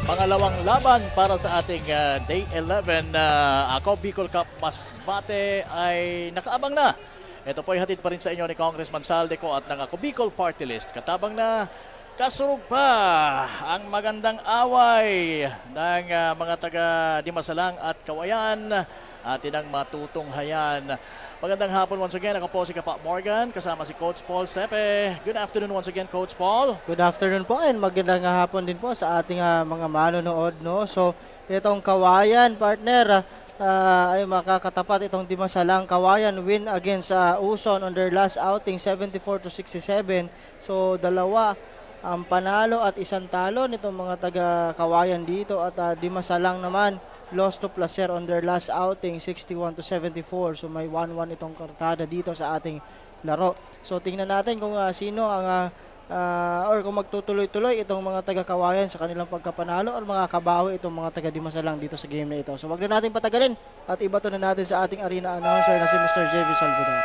pangalawang laban para sa ating Day 11 Ako Bicol Cup Masbate ay nakaabang na. Ito po ay hatid pa rin sa inyo ni Congressman Saldeco at ng Ako Bicol Party List. Katabang na kasurog pa ang magandang away ng mga taga Dimasalang at Kawayan. Atin ang matutunghayan. Magandang hapon once again. Ako po si Kapa Morgan kasama si Coach Paul Sepe. Good afternoon once again, Coach Paul. Good afternoon po and magandang hapon din po sa ating mga manonood. No? So, itong Kawayan, partner, ay makakatapat itong Dimasalang. Kawayan win against Uson on their last outing, 74-67. So, dalawa ang panalo at isang talo nitong mga taga Kawayan dito. At Dimasalang naman, lost to Placer on their last outing, 61-74. So may 1-1 itong kartada dito sa ating laro. So tingnan natin kung sino ang or kung magtutuloy-tuloy itong mga taga-Kawayan sa kanilang pagkapanalo or mga kabawi itong mga taga-Dimasalang dito sa game na ito. So wag na natin patagalin at ibato na natin sa ating arena announcer na si Mr. JV Salvador.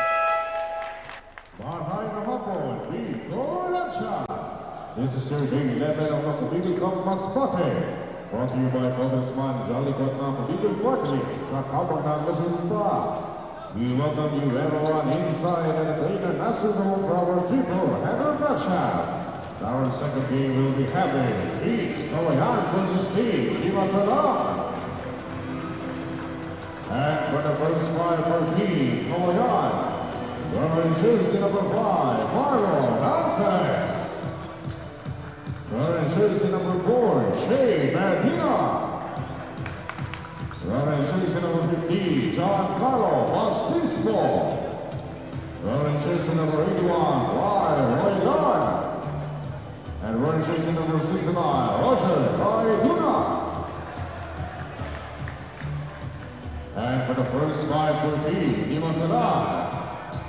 Bahay na hapon, Bicol at Siya. This is your Day 11 of the Bicol Cup Masbate. Brought to you by Congressman Zalikot ng Bicol Party List, kakabang ng resulta. We welcome you everyone inside and the international for our triple header matchup. Our second game will be having Team Kawayan versus Team Dimasalang. And for the first fight for Team Kawayan, wearing jersey number 5, Marlon Alvarez. Wearing jersey number 4, Shea Medina. Wearing jersey number 15, John Carlo Bastismo. Wearing jersey number 81, Roy Dunn. And wearing jersey number 69, Roger Caetuna. And for the first fight for Team Dimasalang,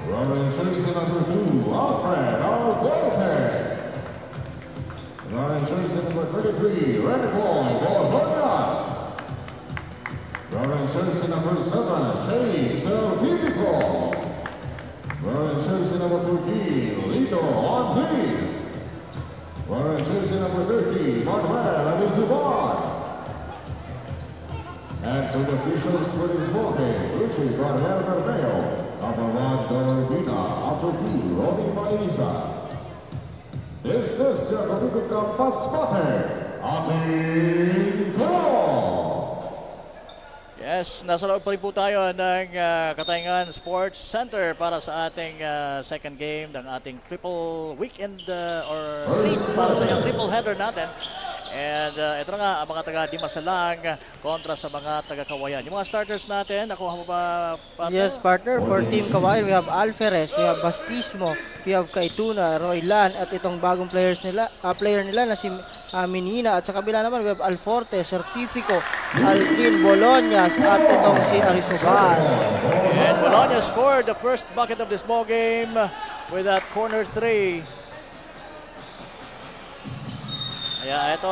wearing jersey number 2, Alfred Albuquerque. Wearing jersey number 33, Red Boy Borjas. Wearing jersey number 7, James El Típico. Wearing jersey number 14, Lito Andri. Wearing jersey number 30, Manuel Amizuban. And for the officials for this ball game, Richie Gabriel Bermeo, Amarad Dorbina, Upper 2, Ronnie Maisa. This is the Bicol Cup Masbate, ating draw! Yes, nasa loob pa rin po tayo ng Katayngan Sports Center para sa ating second game ng ating triple weekend or treat para sa yung triple header natin. And ito na nga ang mga taga-Dimasalang kontra sa mga taga-Kawayan. Yung mga starters natin, ako ba partner? Yes, partner. For Team Kawayan, we have Alferez, we have Bastismo, we have Caetuna, Roy Lan, at itong bagong player nila na si Menina. At sa kabila naman, we have Alforte, Certifico, Alvin Bolonias, at itong si Arisoban. And Bologna scored the first bucket of this ball game with that corner 3. Kaya ito,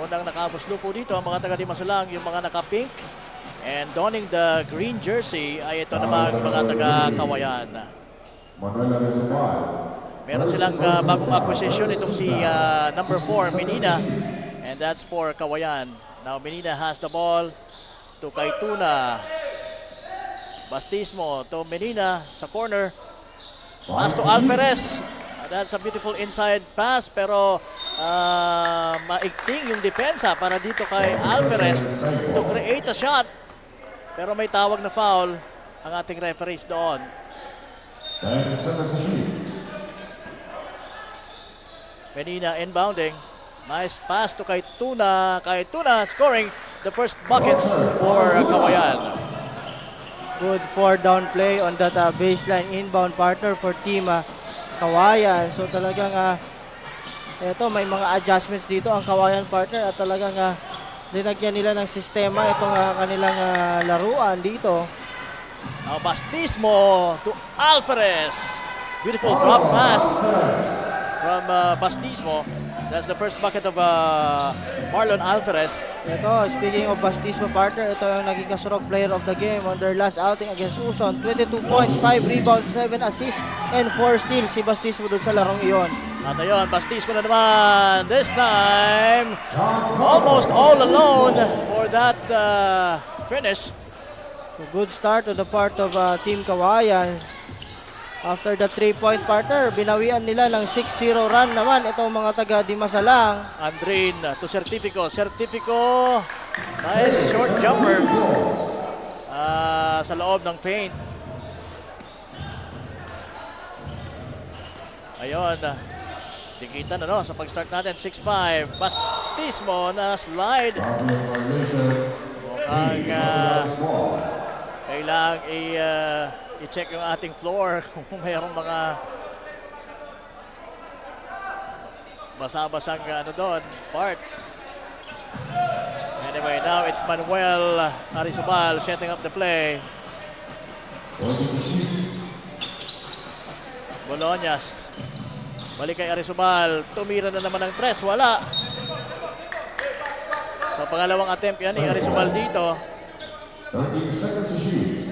unang nakapuslo po dito ang mga taga-Dimasalang, yung mga naka-pink. And donning the green jersey ay ito naman mga taga-Kawayan. Meron silang bagong acquisition itong si number 4, Menina. And that's for Kawayan. Now Menina has the ball to Caetuna. Bastismo to Menina sa corner. Pass to Alferez. That's a beautiful inside pass pero maigting yung depensa para dito kay Alferez to create a shot. Pero may tawag na foul ang ating referees doon. Menina inbounding. Nice pass to Caetuna. Caetuna scoring the first bucket for Kawayan. Good 4-down play on that baseline inbound, partner, for Team Kawayan. So talagang eto may mga adjustments dito ang Kawayan, partner, at talagang linagyan nila ng sistema itong kanilang laruan dito. Now Bastismo to Alferez. Beautiful drop pass from Bastismo. That's the first bucket of Marlon Alferez. Ito, speaking of Bastismo, partner, ito yung naging kasurog player of the game on their last outing against Uson. 22 points, 5 rebounds, 7 assists, and 4 steals si Bastismo doon sa larong iyon. At ayun, Bastismo na naman. This time, almost all alone for that finish. So good start on the part of Team Kawayan. After the 3-point partner, binawian nila ng 6-0 run naman itong mga taga Dimasalang. Andrin to Certifico. Certifico, nice short jumper sa loob ng paint. Ayun, dikitan sa pag-start natin. 6-5. Bastismo na slide. Mukhang kailangang i-check yung ating floor kung mayroong mga basa-basang doon, parts. Anyway, now it's Manuel Arizabal setting up the play. Boloñas. Balik kay Arizabal. Tumira na naman ng tres. Wala. So pangalawang attempt yan ni Arizabal dito. 13 seconds to shoot.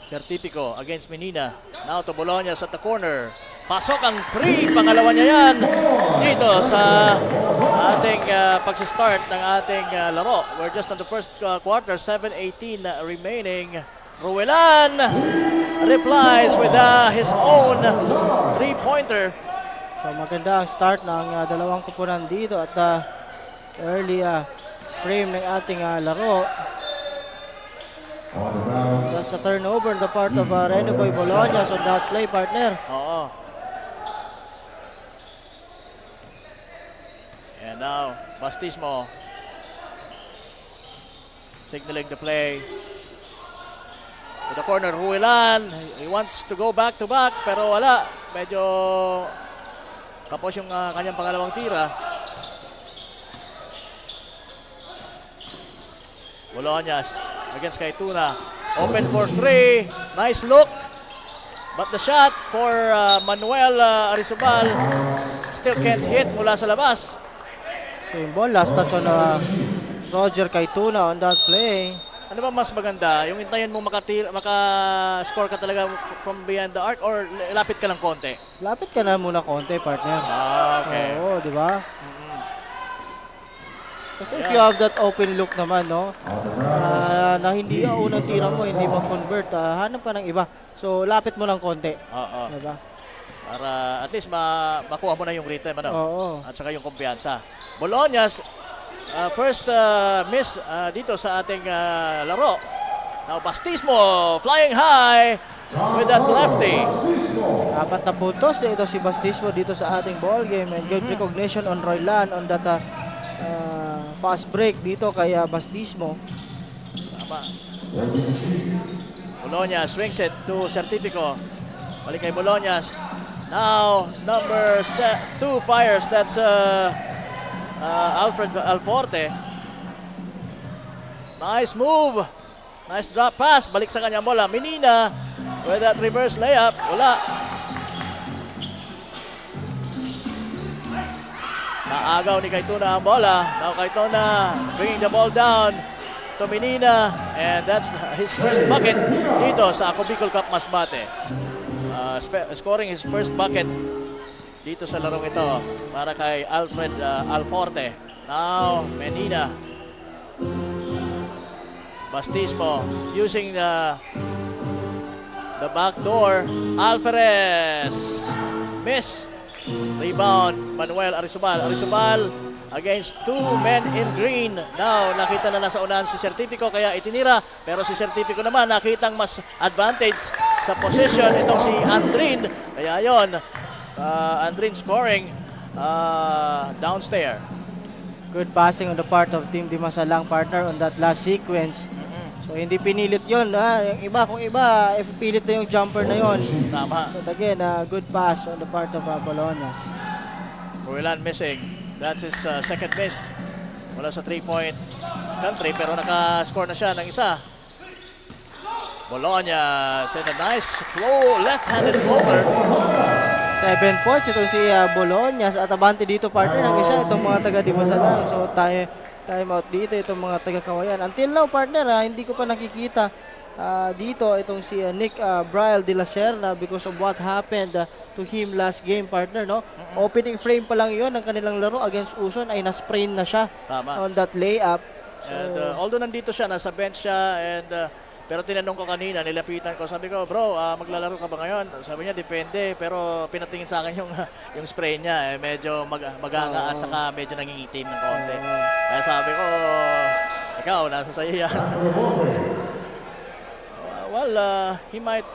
Certifico against Menina. Now to Boloñas at the corner. Pasok ang 3. Pangalawa niya yan. Dito sa ating pag-start ng ating laro. We're just on the first quarter. 7:18 remaining. Ruelan replies with his own 3-pointer. So maganda ang start ng dalawang kupunan dito at early frame ng ating laro. On the bounce. That's a turnover on the part of Rene Boy Boloñas on that play, partner. Oo. And now, Bastismo signaling the play. To the corner, Ruelan. He wants to go back-to-back, pero wala. Medyo kapos yung kanyang pangalawang tira. Boloñas against Kaituna. Open for 3. Nice look. But the shot for Manuel Arizabal still can't hit mula sa labas. Same ball, last touch on Roger Kaituna on that play. Ano ba mas maganda? Yung hintayin mo maka-score ka talaga from behind the arc or lapit ka lang konti? Lapit ka na muna konti, partner. Okay. Oo, di ba? Kasi if you have that open look naman, no? Na hindi ang unang tira mo, hindi mo convert, hanap ka ng iba. So, lapit mo lang konti. Oo. Di ba? Para at least makuha mo na yung rhythm, Oo. At saka yung kumpiyansa. Boloñas, first miss dito sa ating laro. Now, Bastismo flying high with that lefty. 4 na puntos ito si Bastismo dito sa ating ball game, and good recognition on Roylan on that fast break dito kay Bastismo. Tama. Boloñas swings it to Certifico. Balik kay Boloñas. Now, number 2 fires. That's Alfred Alforte. Nice move. Nice drop pass. Balik sa kanya bola. Menina with that reverse layup. Wala. Naagaw ni Kaituna ang bola. Now Kaituna bringing the ball down to Menina. And that's his first bucket dito sa Ako Bicol Cup Masbate. Scoring his first bucket dito sa larong ito para kay Alfred Alforte. Now, Menina. Bastismo using the back door. Alvarez. Miss. Rebound. Manuel Arizabal. Arizabal against 2 men in green. Now, nakita na nasa unahan si Certifico kaya itinira. Pero si Certifico naman nakitang mas advantage sa position itong si Andrin. Kaya yon, Andrin scoring downstairs. Good passing on the part of Team Dimasalang, partner, on that last sequence. So hindi pinilit yon. Yung iba, kung iba, if pilit na yung jumper na yon. Tama. But again, good pass on the part of Boloñas. Ruelan missing. That's his second miss. Wala sa 3-point country pero naka-score na siya ng isa. Boloñas and a nice flow, left-handed floater. 7 points itong si Boloñas at abante dito, partner, ng isa itong mga taga Dimasalang. So tayo Timeout dito itong mga taga-Kawayan. Until now, partner, hindi ko pa nakikita dito itong si Nick Brial de la Serna because of what happened to him last game, partner, no? Opening frame pa lang yon ng kanilang laro against Uson ay na-sprain na siya Tama. on that layup. So, And although nandito siya, nasa bench siya, and pero tinanong ko kanina, nilapitan ko, sabi ko, bro, maglalaro ka ba ngayon? Sabi niya, depende, pero pinatingin sa akin yung spray niya, medyo maganga at saka medyo nangingitim ng konti. Kaya sabi ko, ikaw, nasa sa'yo yan. He might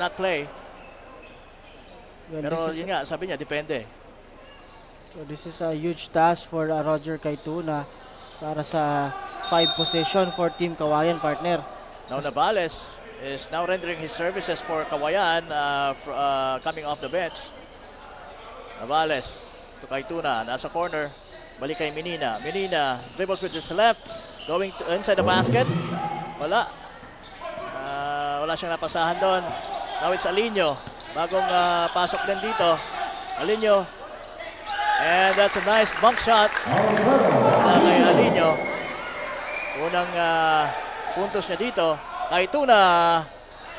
not play. well, Pero yun nga, sabi niya, depende. So this is a huge task for Roger Kaituna para sa 5 possession for Team Kawayan, partner. Now Navales is now rendering his services for Kawayan coming off the bench. Navales to Kaituna, nasa corner. Balik kay Menina. Menina dribbles with his left, going to inside the basket. Wala. Wala siyang napasahan doon. Now it's Alinio. Bagong pasok din dito. Alinio. And that's a nice bunk shot. Wala kay Alinio. Unang puntos niya dito. Kaituna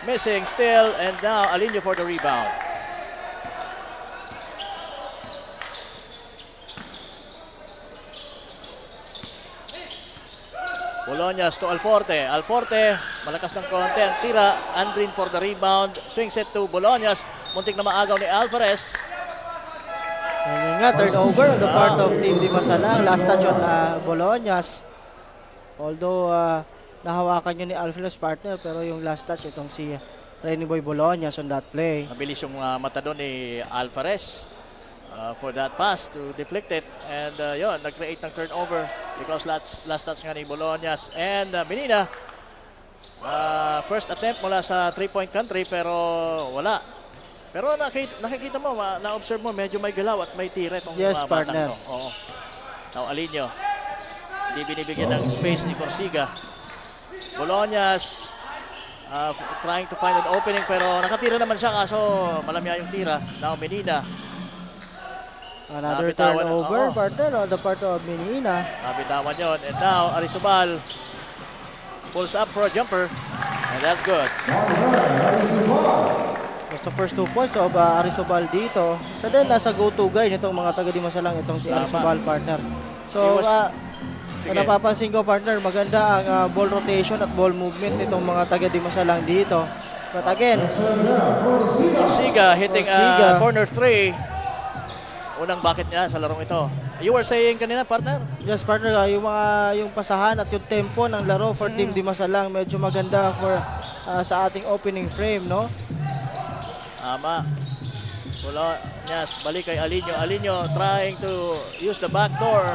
missing still, and now Alinio for the rebound. Boloñas to Alforte. Alforte, malakas ng konti ang tira. Andrin for the rebound. Swing set to Boloñas. Muntik na maagaw ni Alvarez. Ayun nga, turnover on the part of Team Dimasalang. Last touch on Boloñas. Although nahawakan niya ni Alvarez, partner, pero yung last touch itong si Renny Boy Boloñas on that play. Mabilis yung mata doon ni Alvarez for that pass to deflect it. And yun, nag-create ng turnover because last touch nga ni Boloñas. And Menina, first attempt mula sa 3-point country pero wala. Pero nakikita mo, na-observe mo, medyo may galaw at may tira itong Yes, batang partner. to. Oo. Now Alinio, hindi binibigyan ng space ni Corsiga. Boloñas trying to find an opening pero nakatira naman siya kaso malamya yung tira. Now Menina. Another Nabitawan, turnover, oo. partner, on the part of Menina. Nabitawan yun. And now Arizobal pulls up for a jumper. And that's good. That's the first 2 points of Arizobal dito. Isa din nasa go-to guy nitong mga taga-Dimasalang itong si Tama. Arizobal, partner. He So, was- Sige. napapansin ko, partner, maganda ang ball rotation at ball movement nitong mga taga-Dimasalang dito. But again, Corsiga hitting Corsiga. corner 3. Unang bucket niya sa larong ito. You were saying kanina, partner? yes, partner, yung pasahan at yung tempo ng laro for Team Dimasalang medyo maganda for sa ating opening frame, no? Tama. Boloñas, balik kay Alinio. Alinio trying to use the back door.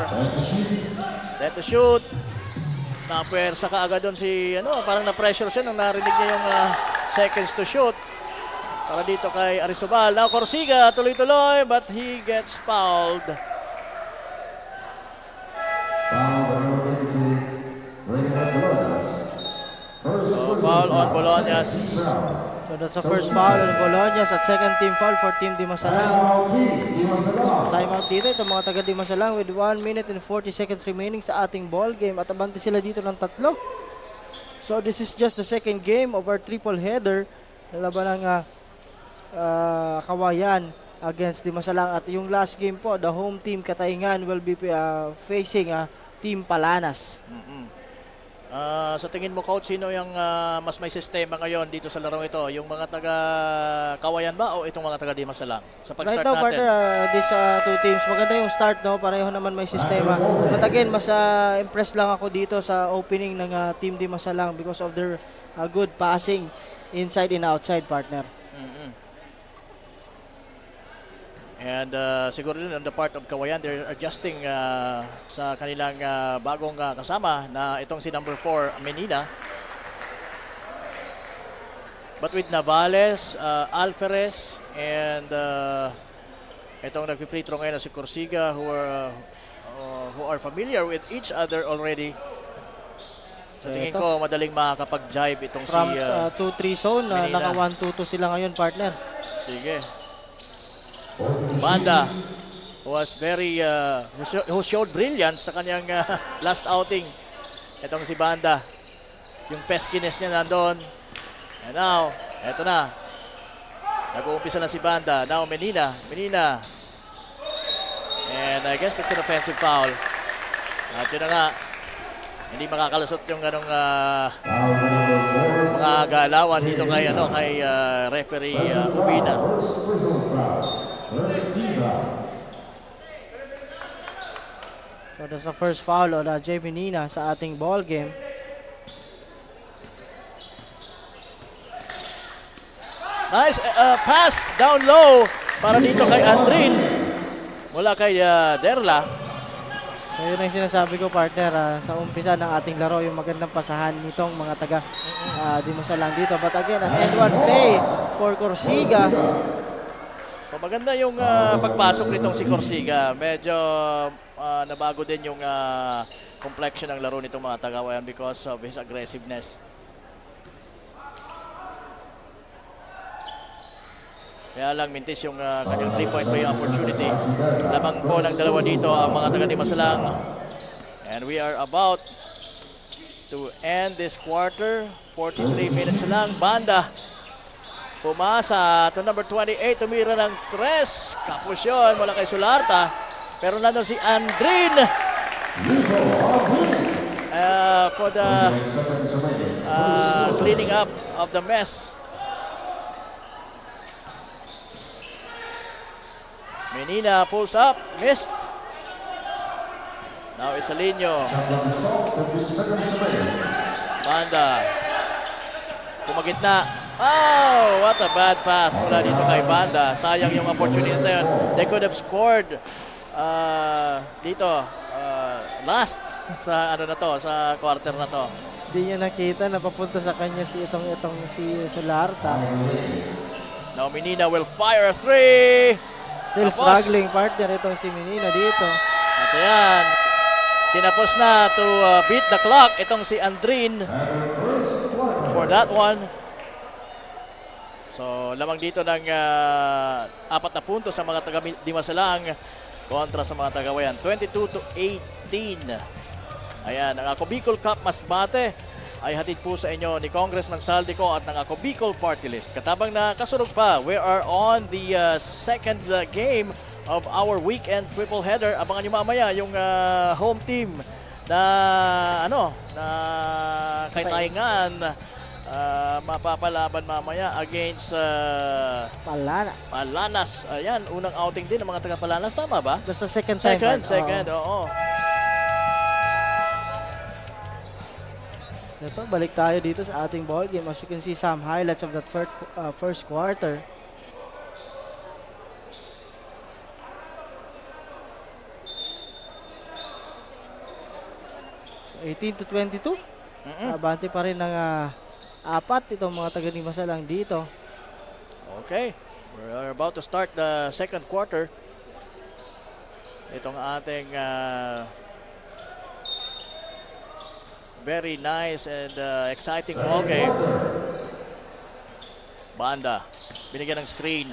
Then to shoot. Napuwersa ka agad doon si, parang na-pressure siya nung narinig niya yung seconds to shoot. Para dito kay Arizobal. Now Corsiga, tuloy-tuloy, but he gets fouled. So, foul on Boloñas. So that's the first foul on Boloñas at second team foul for Team Dimasalang. Timeout dito itong mga taga Dimasalang with 1 minute and 40 seconds remaining sa ating ball game at abante sila dito ng 3. So this is just the second game of our triple header na laban ng Kawayan against Dimasalang at yung last game po, the home team Katayngan will be facing Team Palanas. Sa tingin mo, Coach, sino yung mas may sistema ngayon dito sa larong ito? Yung mga taga Kawayan ba o itong mga taga Dimasalang? Sa Right pag-start now, natin. partner, these two teams, maganda yung start, no? Pareho naman may sistema. But again, mas impressed lang ako dito sa opening ng Team Dimasalang because of their good passing inside and outside, partner. And siguro din on the part of Kawayan, they're adjusting sa kanilang bagong kasama na itong si number 4, Menina. But with Navales, Alvarez, and itong nag-free throw ngayon na si Corsiga who are familiar with each other already. Sa tingin ko, madaling makakapag-jive itong From si 2-3 zone, Menina. naka 1-2-2 sila ngayon, partner. Sige. Banda. was who showed brilliance sa kanyang last outing. Itong si Banda. Yung peskiness niya nandun. And now, eto na. Nag-uumpisa na si Banda. Now, Menina. And I guess it's an offensive foul. At yun na nga. Hindi makakalusot yung ganong mga galawan dito kay referee Ubina. So that's the first foul on Jay Menina sa ating ball game. Nice pass down low para dito kay Andrin. Mula kay Derla. So yun ang sinasabi ko, partner, sa umpisa ng ating laro, yung magandang pasahan nitong mga taga Dimasalang dito. But again, an end one play for Corsiga. So maganda yung pagpasok nitong si Corsiga. Medyo nabago din yung complexion ng laro nitong mga taga-Wayan because of his aggressiveness. Kaya lang mintis yung kanyang 3-point play opportunity. Lamang po ng dalawa dito ang mga taga-Dimasalang. And we are about to end this quarter. 43 minutes lang. Banda. Pumasa to number 28. Tumira ng 3. Kapos yun mula kay Sularta. Pero nandun si Andrin. For the cleaning up of the mess. Menina pulls up, missed. Now Isalino. Banda. Kumagitna. Oh, what a bad pass mula dito kay Banda. Sayang yung opportunity na yun. They could have scored dito last sa sa quarter na to. Hindi niya nakita na papunta sa kanya si Sularta. Now Menina will fire a 3. Still Tapos, struggling, partner, itong si Menina dito. At ayan, tinapos na to beat the clock itong si Andrin for that one. So lamang dito ng 4 na puntos sa mga taga-Dimasalang kontra sa mga taga-Wayan. 22-18. Ayan, ang Ako Bicol Cup Masbate ay hatid po sa inyo ni Congressman Saldico at ng Ako Bicol Party List. Katabang na kasunod pa, we are on the second game of our weekend triple header. Abangan nyo mamaya yung home team na kay Taingan mapapalaban mamaya against Palanas. Ayan, unang outing din ng mga taga Palanas, tama ba? That's the second time. Second, oo. Ito, balik tayo dito sa ating ball game. As you can see, some highlights of that first quarter. So, 18-22. Abante pa rin ng 4 itong mga taga-Dimasalang dito. Okay, we're about to start the second quarter. Itong ating very nice and exciting ball game. Banda, binigyan ng screen.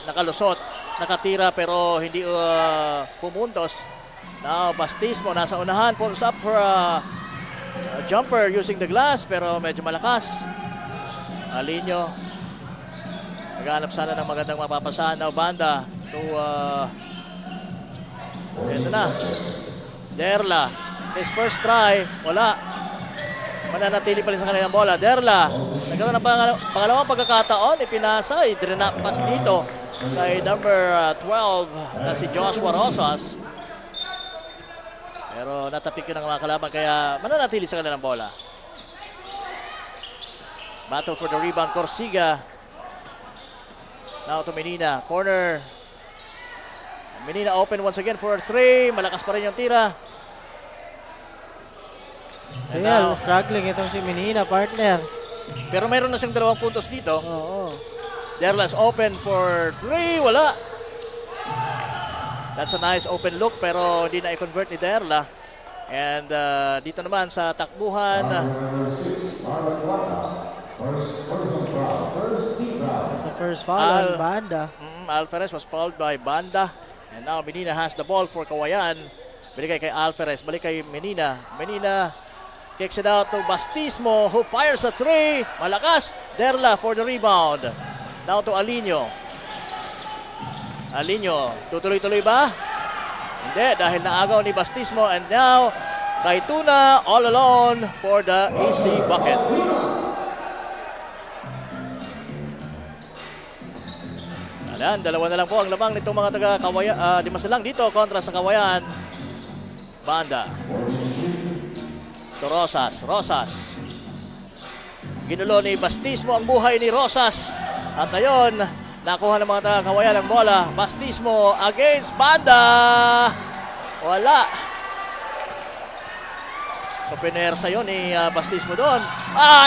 Nakalusot, nakatira pero hindi pumuntos. Now, Bastismo nasa unahan. Pulls up for a jumper using the glass pero medyo malakas. Alinyo. Naghanap sana ng magandang mapapasahan. Now, Banda to ito na. Derla. His first try. Wala. Mananatili pa rin sa kanilang bola. Derla. Nagkaroon ng pangalawang pagkakataon. Ipinasa. Idrenapas dito kay number 12 na si Joshua Rosas. Pero natapik yun ang mga kalaban kaya mananatili sa kanilang bola. Battle for the rebound. Corsiga. Now to Menina. Corner. Menina open once again for 3. Malakas pa rin yung tira. Still struggling itong si Menina, partner. Pero meron na siyang 2 puntos dito. Oo. Derla's open for 3. Wala. That's a nice open look pero hindi na i-convert ni Derla. And dito naman sa takbuhan. That's the first foul on Banda. Alvarez was fouled by Banda. And now Menina has the ball for Kawayan. Binigay kay Alferez, balik kay Menina. Menina kicks it out to Bastismo who fires a 3. Malakas. Derla for the rebound. Now to Alinio. Alinio, tutuloy-tuloy ba? Hindi, dahil naagaw ni Bastismo. And now, Kaituna all alone for the easy bucket. Ayan, dalawa na lang po ang lamang nitong mga taga-Kawayan. Dimasalang dito kontra sa Kawayan. Banda. To Rosas. Rosas. Ginulo ni Bastismo ang buhay ni Rosas. At ayun, nakuha ng mga taga-Kawayan ang bola. Bastismo against Banda. Wala. So pinersa yun ni Bastismo doon.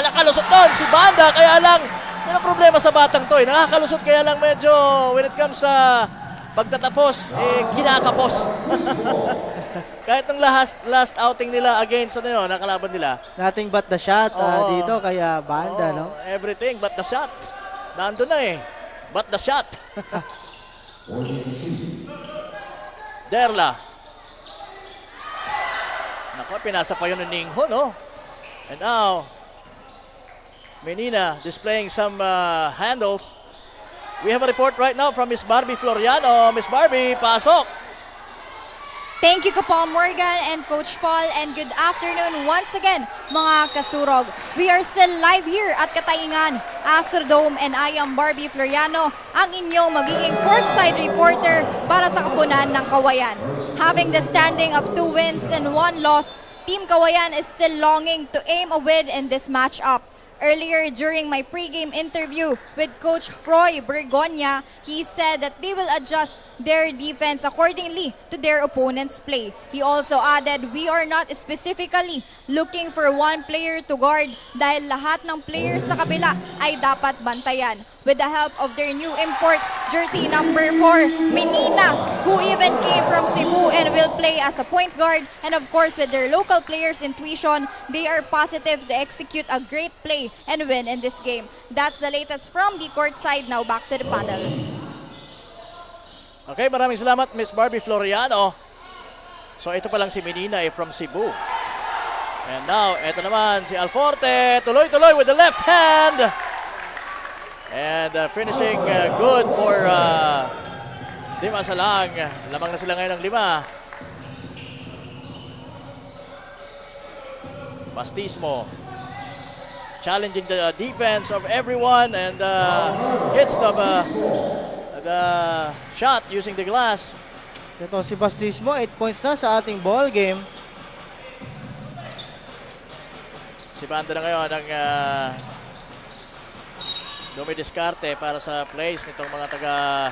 Nakalusot doon si Banda. Kaya lang, may problema sa batang to. Nakakalusot kaya lang medyo when it comes sa pagtatapos, ginakapos. Kahit ng last outing nila against nakalaban nila. Nothing but the shot dito kaya Banda, no? Everything but the shot. Nandun na but the shot. Derla. Naku, pinasa pa yun ng Ningho, no? And now, Menina displaying some handles. We have a report right now from Miss Barbie Floriano. Miss Barbie, pasok. Thank you po Morgan and Coach Paul, and good afternoon once again mga kasurog. We are still live here at Katayngan, Astrodome, and I am Barbie Floriano, ang inyong magiging courtside reporter para sa kapunan ng Kawayan. Having the standing of 2 wins and 1 loss, Team Kawayan is still longing to aim a win in this matchup. Earlier during my pregame interview with Coach Froy Bergonia, he said that they will adjust their defense accordingly to their opponent's play. He also added, we are not specifically looking for one player to guard dahil lahat ng players sa kabila ay dapat bantayan. With the help of their new import jersey number 4, Menina, who even came from Cebu and will play as a point guard. And of course, with their local players' intuition, they are positive to execute a great play and win in this game. That's the latest from the court side. Now back to the panel. Okay, maraming salamat Miss Barbie Floriano. So ito pa lang si Menina from Cebu. And now, ito naman si Alforte. Tuloy-tuloy with the left hand. And finishing good for Dimasalang. Lamang na sila ngayon ng 5. Bastismo challenging the defense of everyone and hits the shot using the glass. Ito si Bastismo, 8 points na sa ating ball game. Si Banda na ngayon ang dumidiskarte para sa plays nitong mga taga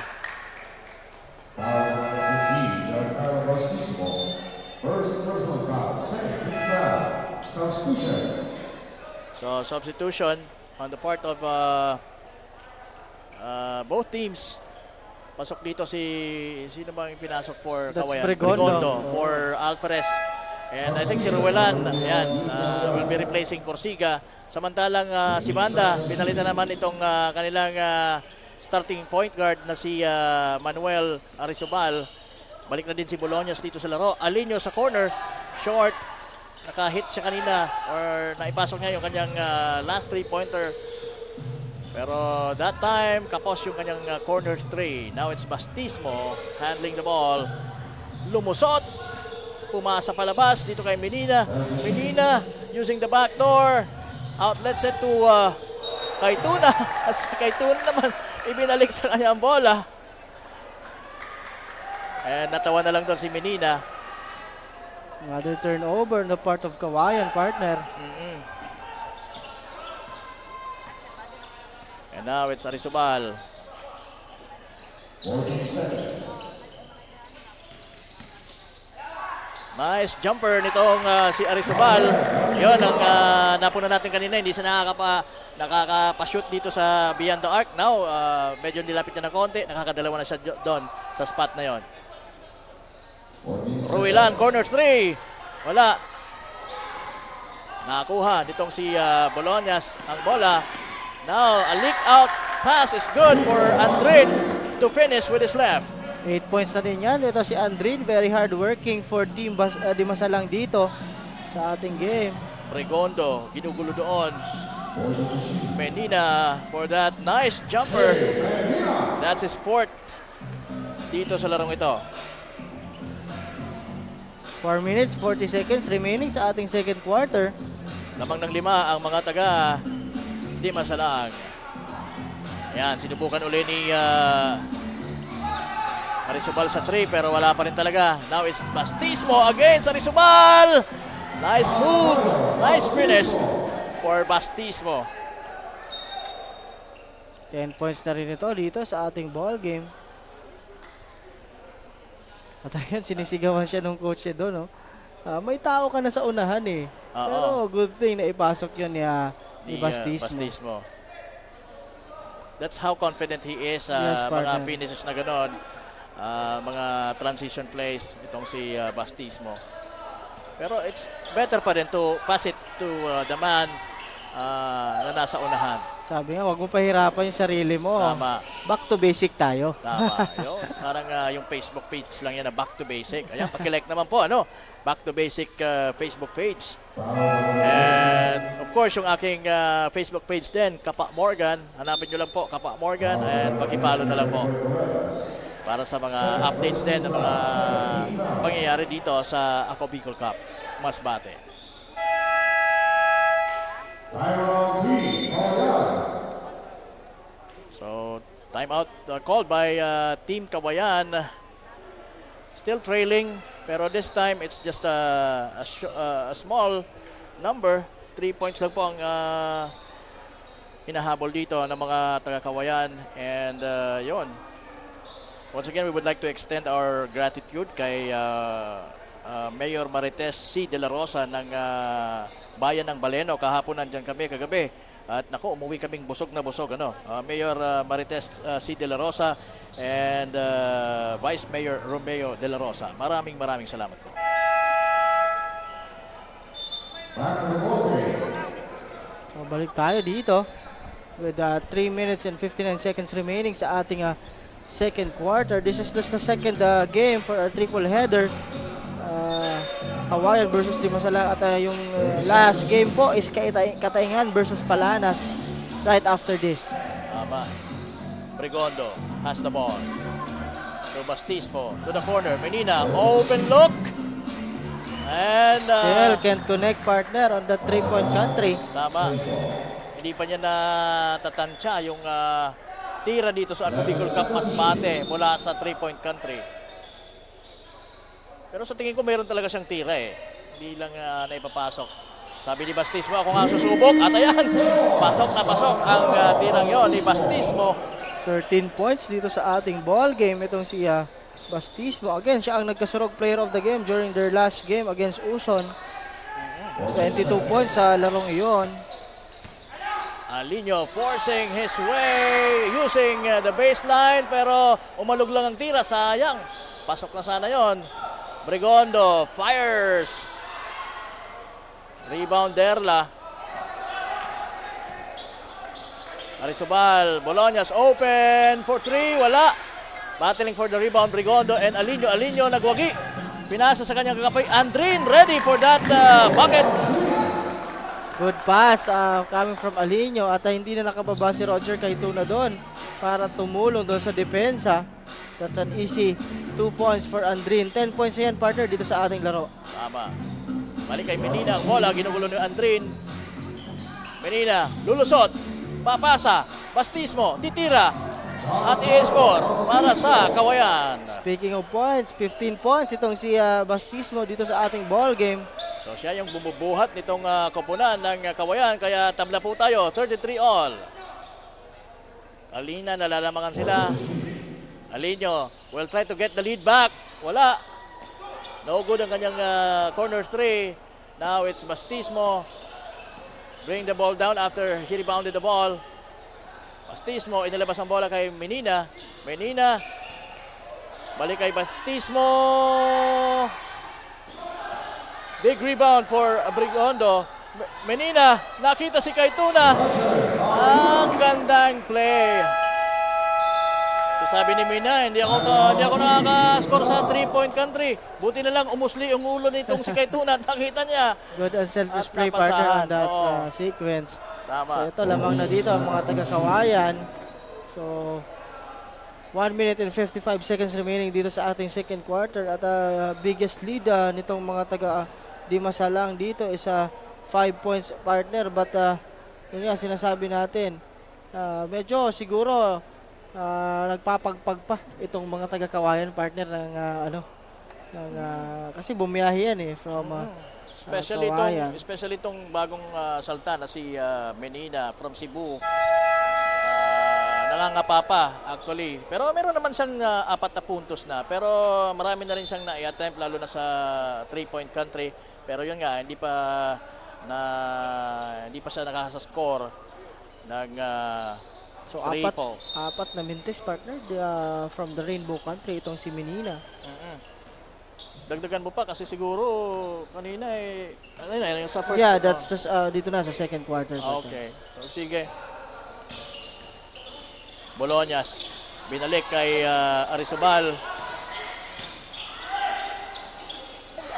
First personal foul, second team foul, substitution. So substitution on the part of both teams. Pasok dito sino bang pinasok for That's Kawayan? Brigondo. For Alferez. And I think si Ruelan, will be replacing Corsiga. Samantalang si Banda, pinalitan naman itong kanilang starting point guard na si Manuel Arizobal. Balik na din si Boloñas dito sa laro. Alinio sa corner, short. Naka-hit siya kanina or naipasok niya yung kanyang last 3-pointer. Pero that time, kapos yung kanyang corner 3. Now it's Bastismo handling the ball. Lumusot. Pumasa palabas dito kay Menina. Menina using the back door. Outlet set to Kaituna. As Kaituna naman ibinalik sa kanyang bola. And natawa na lang doon si Menina. Another turnover na part of Kawayan, partner. And now it's Arizobal. 14 seconds. Nice jumper nitong si Arizobal. Yun ang napuna natin kanina. Hindi siya nakakapa-shoot dito sa beyond the arc. Now, medyo nilapit na ng konti. Nakakadalawa na siya doon sa spot na yon. Ruilan, corner 3. Wala. Nakakuha nitong si Boloñas ang bola. Now, a leak out pass is good for Andrin to finish with his left. 8 points na din yan. Ito si Andrin, very hard working for Team Dimasalang dito sa ating game. Brigondo, ginugulo doon. Menina for that nice jumper. That's his fourth dito sa larong ito. 4 minutes, 40 seconds remaining sa ating second quarter. Lamang ng 5 ang mga taga Dimasalang. Ayan, sinubukan uli ni Arisubal sa 3 pero wala pa rin talaga. Now is Bastismo against Arisubal. Nice move, nice finish for Bastismo. 10 points na rin ito dito sa ating ball game. At ayun, sinisigawan siya nung coach doon. No? May tao ka na sa unahan eh. Pero good thing na ipasok yun ni Bastismo. Bastismo. That's how confident he is sa Yes, mga partner. finishes na gano'n. Mga transition plays itong si Bastismo. Pero it's better pa rin to pass it to the man na nasa unahan. Sabi nga, wag mo pahirapan yung sarili mo. Tama. Back to basic tayo. Tama. Yun. Parang yung Facebook page lang yan na Back to Basic. Ayan, pakilike naman po, ano? Back to Basic Facebook page. And of course, yung aking Facebook page din, Kapa Morgan. Hanapin nyo lang po, Kapa Morgan. And pag-follow na lang po. Para sa mga updates din ng mga pangyayari dito sa Ako Bicol Cup, Masbate. So, timeout called by Team Kawayan. Still trailing, pero this time it's just a small number. 3 points lang po ang hinahabol dito ng mga taga-Kawayan. And yun. Once again, we would like to extend our gratitude kay Mayor Marites C. De La Rosa ng Bayan ng Baleno. Kahapon nandyan kami, kagabi. At naku, umuwi kaming busog na busog. Mayor Marites C. De La Rosa and Vice Mayor Romeo De La Rosa. Maraming salamat po. So, balik tayo dito with 3 minutes and 59 seconds remaining sa ating second quarter. This is just the second game for our triple header. Kawayan versus Dimasalang at yung last game po is Katayngan versus Palanas right after this. Tama. Brigondo has the ball. To Bastismo, to the corner. Menina, open look. And Still can't connect, partner, on the 3-point country. tama. Hindi pa niya natatansya yung tira dito sa Ako Bicol Cup Masbate mula sa 3-point country. Pero sa tingin ko mayroon talaga siyang tira eh. Hindi lang naipapasok. Sabi ni Bastismo, ako nga susubok. At ayan, pasok na pasok ang tirang yon ni Bastismo. 13 points dito sa ating ball game. Itong si Bastismo. Again, siya ang nagkasurog player of the game during their last game against Uson. 22 points sa larong iyon. Alinio forcing his way using the baseline pero umalog lang ang tira, sayang. Pasok na sana yon. Brigondo fires. Rebound Derla. Arisubal, Boloñas open for 3, wala. Battling for the rebound Brigondo and Alinio. Alinio nagwagi. Pinasa sa kanyang kakapay. Andrin ready for that bucket. Good pass coming from Alinio at hindi na nakababa si Roger Caytuna doon para tumulong doon sa depensa. That's an easy 2 points for Andrin. 10 points yan, partner, dito sa ating laro. Tama. Balik kay Menina ang bola. Ginugulo ni Andrin. Menina, lulusot. Papasa. Bastismo. Titira. At i-score para sa Kawayan. Speaking of points, 15 points itong si Bastismo dito sa ating ball game. So siya yung bumubuhat nitong koponan ng Kawayan. Kaya tabla po tayo. 33 all. Alina, nalalamangan sila. Alinio will try to get the lead back. Wala. No good ang kanyang corner 3. Now it's Bastismo. Bring the ball down after he rebounded the ball. Bastismo, inilabas ang bola kay Menina. Menina. Balik kay Bastismo. Big rebound for Brigondo. Menina, nakita si Caytuna. Ang gandang play. So sabi ni Mina, hindi ako nakaka-score sa 3-point country. Buti na lang umusli yung ulo nitong si Kaytuna. Nakita niya. Good and selfish At play, partner, on napasahan, that oo. sequence. Tama. So ito lamang na dito ang mga taga-Kawayan. So 1 minute and 55 seconds remaining dito sa ating second quarter at biggest lead nitong mga taga-Dimasalang dito is 5 points, partner, but yun nga sinasabi natin, medyo siguro nagpapagpag pa itong mga taga-Kawayan, partner, ng kasi bumiyahe yan from Kawayan. Especially itong bagong salta na si Menina from Cebu. Nangangapa pa actually. Pero meron naman siyang 4 na puntos na. Pero marami na rin siyang na-attempt lalo na sa 3-point country. Pero yun nga, hindi pa siya nakasa-score ng So triple. apat na mintes, partner, from the Rainbow Country itong si Menina. Dagdagan mo pa kasi siguro kanina yung sa first. Yeah, that's just dito na sa second quarter, partner. Okay. So, sige. Boloñas binalik kay Arizobal.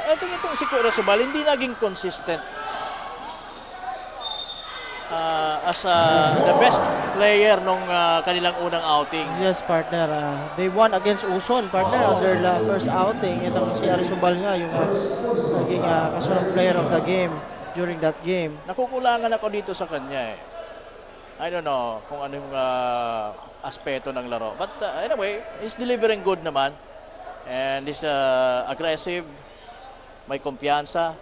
I think itong si Arizobal hindi naging consistent as the best player nung kanilang unang outing. Yes, partner. They won against Uson, partner, on their first outing. Itong si Arizobal nga yung naging kasunod player of the game during that game. Nakukulangan ako dito sa kanya eh. I don't know kung anong aspeto ng laro. But anyway, he's delivering good naman. And he's aggressive, may kumpiyansa.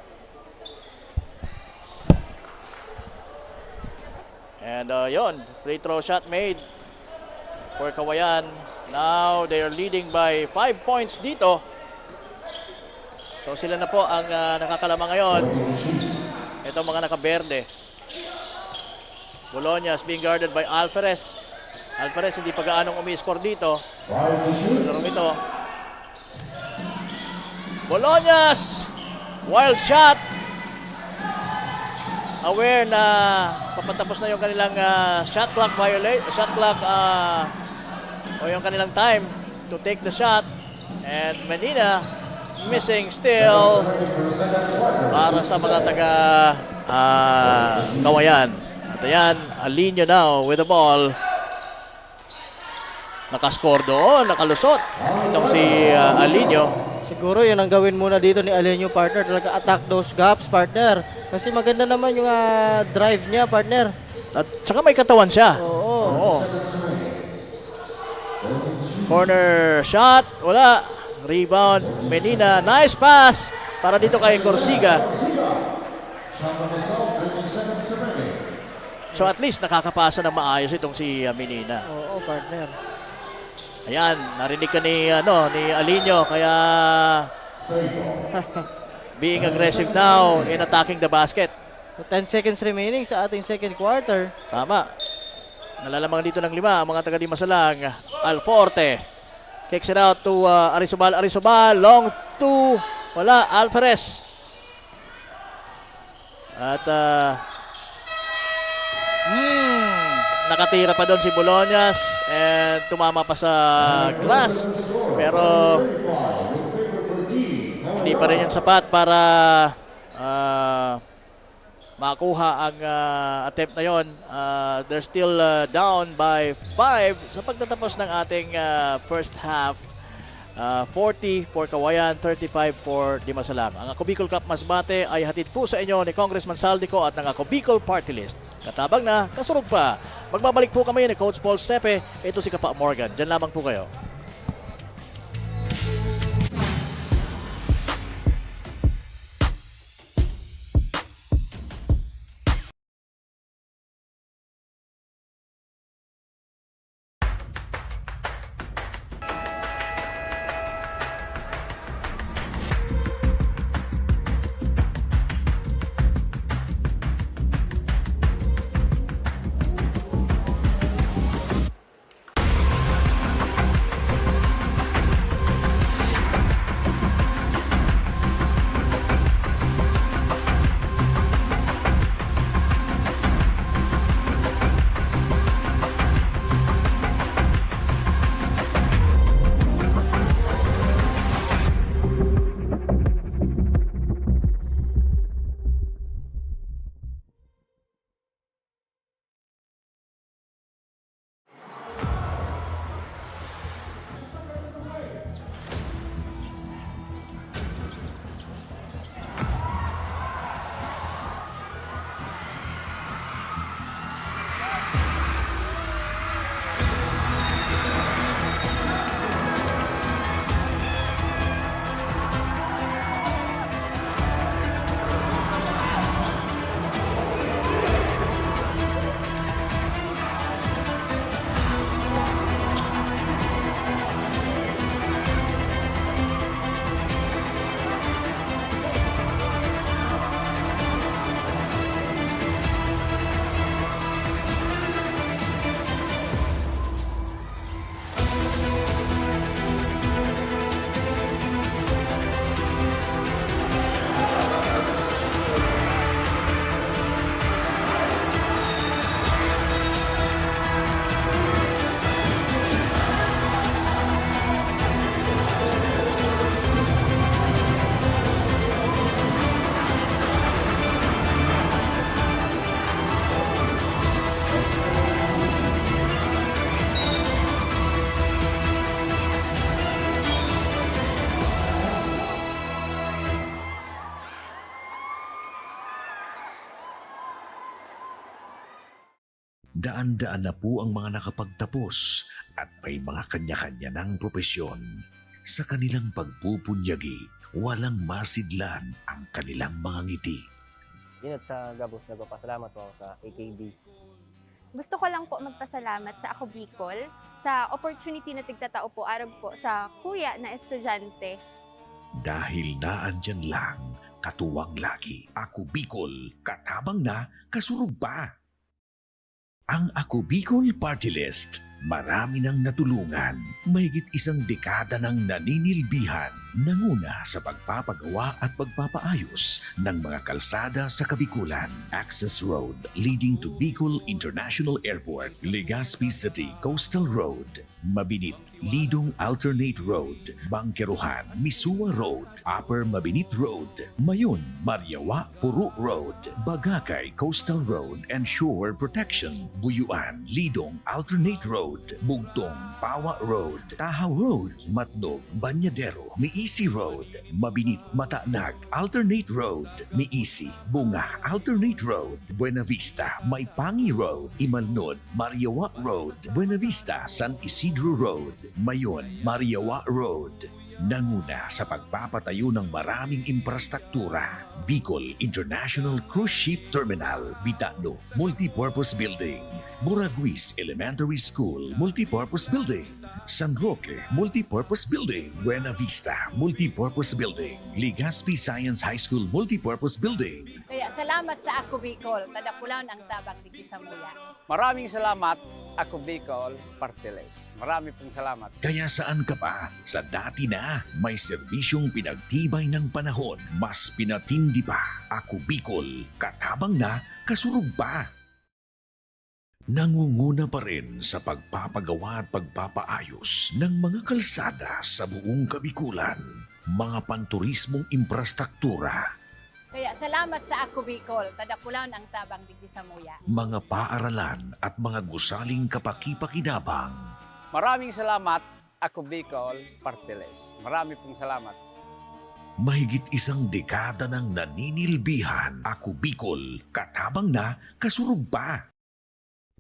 And yon, free throw shot made for Kawayan. Now they are leading by 5 points dito. So sila na po ang nakakalama ngayon. Ito mga nakaberde. Boloñas being guarded by Alferez. Alferez hindi pa gaanong umi-score dito. Larong ito. Boloñas! Wild shot! Aware na papatapos na yung kanilang shot clock o yung kanilang time to take the shot. And Menina missing still para sa mga taga Kawayan. At ayan, Alinio now with the ball. Nakascore doon, nakalusot. Itong si Alinio. Siguro yun ang gawin muna dito ni Alinio, partner. Talaga attack those gaps, partner. Kasi maganda naman yung drive niya, partner. At saka may katawan siya. Oo. Corner shot, wala. Rebound, Menina. Nice pass para dito kay Corsiga. So at least nakakapasa ng maayos itong si Menina. Oo, partner. Ayan, narinig ka ni Alinio, kaya being aggressive now in attacking the basket. So 10 seconds remaining sa ating second quarter. Tama. Nalalamang dito ng 5 ang mga taga-Dimasalang. Alforte kicks it out to Arizobal. Long to wala, Alferez. At nakatira pa doon si Boloñas and tumama pa sa glass. Pero hindi pa rin yung sapat para makuha ang attempt na yon. They're still down by 5 sa pagtatapos ng ating first half. 40 for Kawayan, 35 for Dimasalang. Ang Ako Bicol Cup Masbate ay hatid po sa inyo ni Congressman Saldico at ng Ako Bicol Party List. Katabang na, kasurog pa. Magbabalik po kami ni Coach Paul Sepe. Ito si Kapa Morgan. Diyan lamang po kayo. Daan-daan na po ang mga nakapagtapos at may mga kanya-kanya ng propesyon. Sa kanilang pagpupunyagi, walang masidlan ang kanilang mga ngiti. Inot sa Gabos, nagpapasalamat po ako sa AKB. Gusto ko lang po magpasalamat sa Ako Bicol sa opportunity na tigtatao po arog po sa kuya na estudyante. Dahil naandyan lang, katuwang lagi, Ako Bicol, katabang na, kasurug pa. Ang Ako Bicol Party List, marami nang natulungan, mahigit isang dekada nang naninilbihan, nanguna sa pagpapagawa at pagpapaayos ng mga kalsada sa Kabikulan. Access Road leading to Bicol International Airport, Legazpi City Coastal Road, Mabinit, Lidong Alternate Road, Bangkeruhan, Misua Road, Upper Mabinit Road, Mayon, Mariawa, Puro Road, Bagakay Coastal Road and Shore Protection, Buyuan, Lidong Alternate Road, Bugtong, Pawa Road, Tahaw Road, Matnog, Banyadero, Miisi Road, Mabinit, Matanag, Alternate Road, Miisi, Bunga, Alternate Road, Buena Vista, Maipangi Road, Imalnod, Mariawa Road, Buena Vista, San Isidro Road, Mayon, Mariawa Road. Nanguna sa pagpapatayo ng maraming infrastruktura. Bicol International Cruise Ship Terminal, Bitano, Multipurpose Building, Buraguis Elementary School, Multipurpose Building, San Roque, Multipurpose Building, Buena Vista, Multipurpose Building, Legazpi Science High School, Multipurpose Building. Kaya salamat sa Ako Bicol, tadapulan ang tabang di Kisamuya. Maraming salamat, Ako Bicol Party List. Marami pong salamat. Kaya saan ka pa? Sa dati na, may serbisyong pinagtibay ng panahon, mas pinatindi pa. Ako Bicol, katabang na, kasurug pa. Nangunguna pa rin sa pagpapagawa at pagpapaayos ng mga kalsada sa buong Kabikulan, mga panturismong infrastruktura, Kaya salamat sa Ako Bicol, tadapulan ang tabang di Kisamuya. mga paaralan at mga gusaling kapakipakinabang. Maraming salamat, Ako Bicol Party List. Marami pong salamat. Mahigit isang dekada ng naninilbihan, Ako Bicol, katabang na, kasurug pa.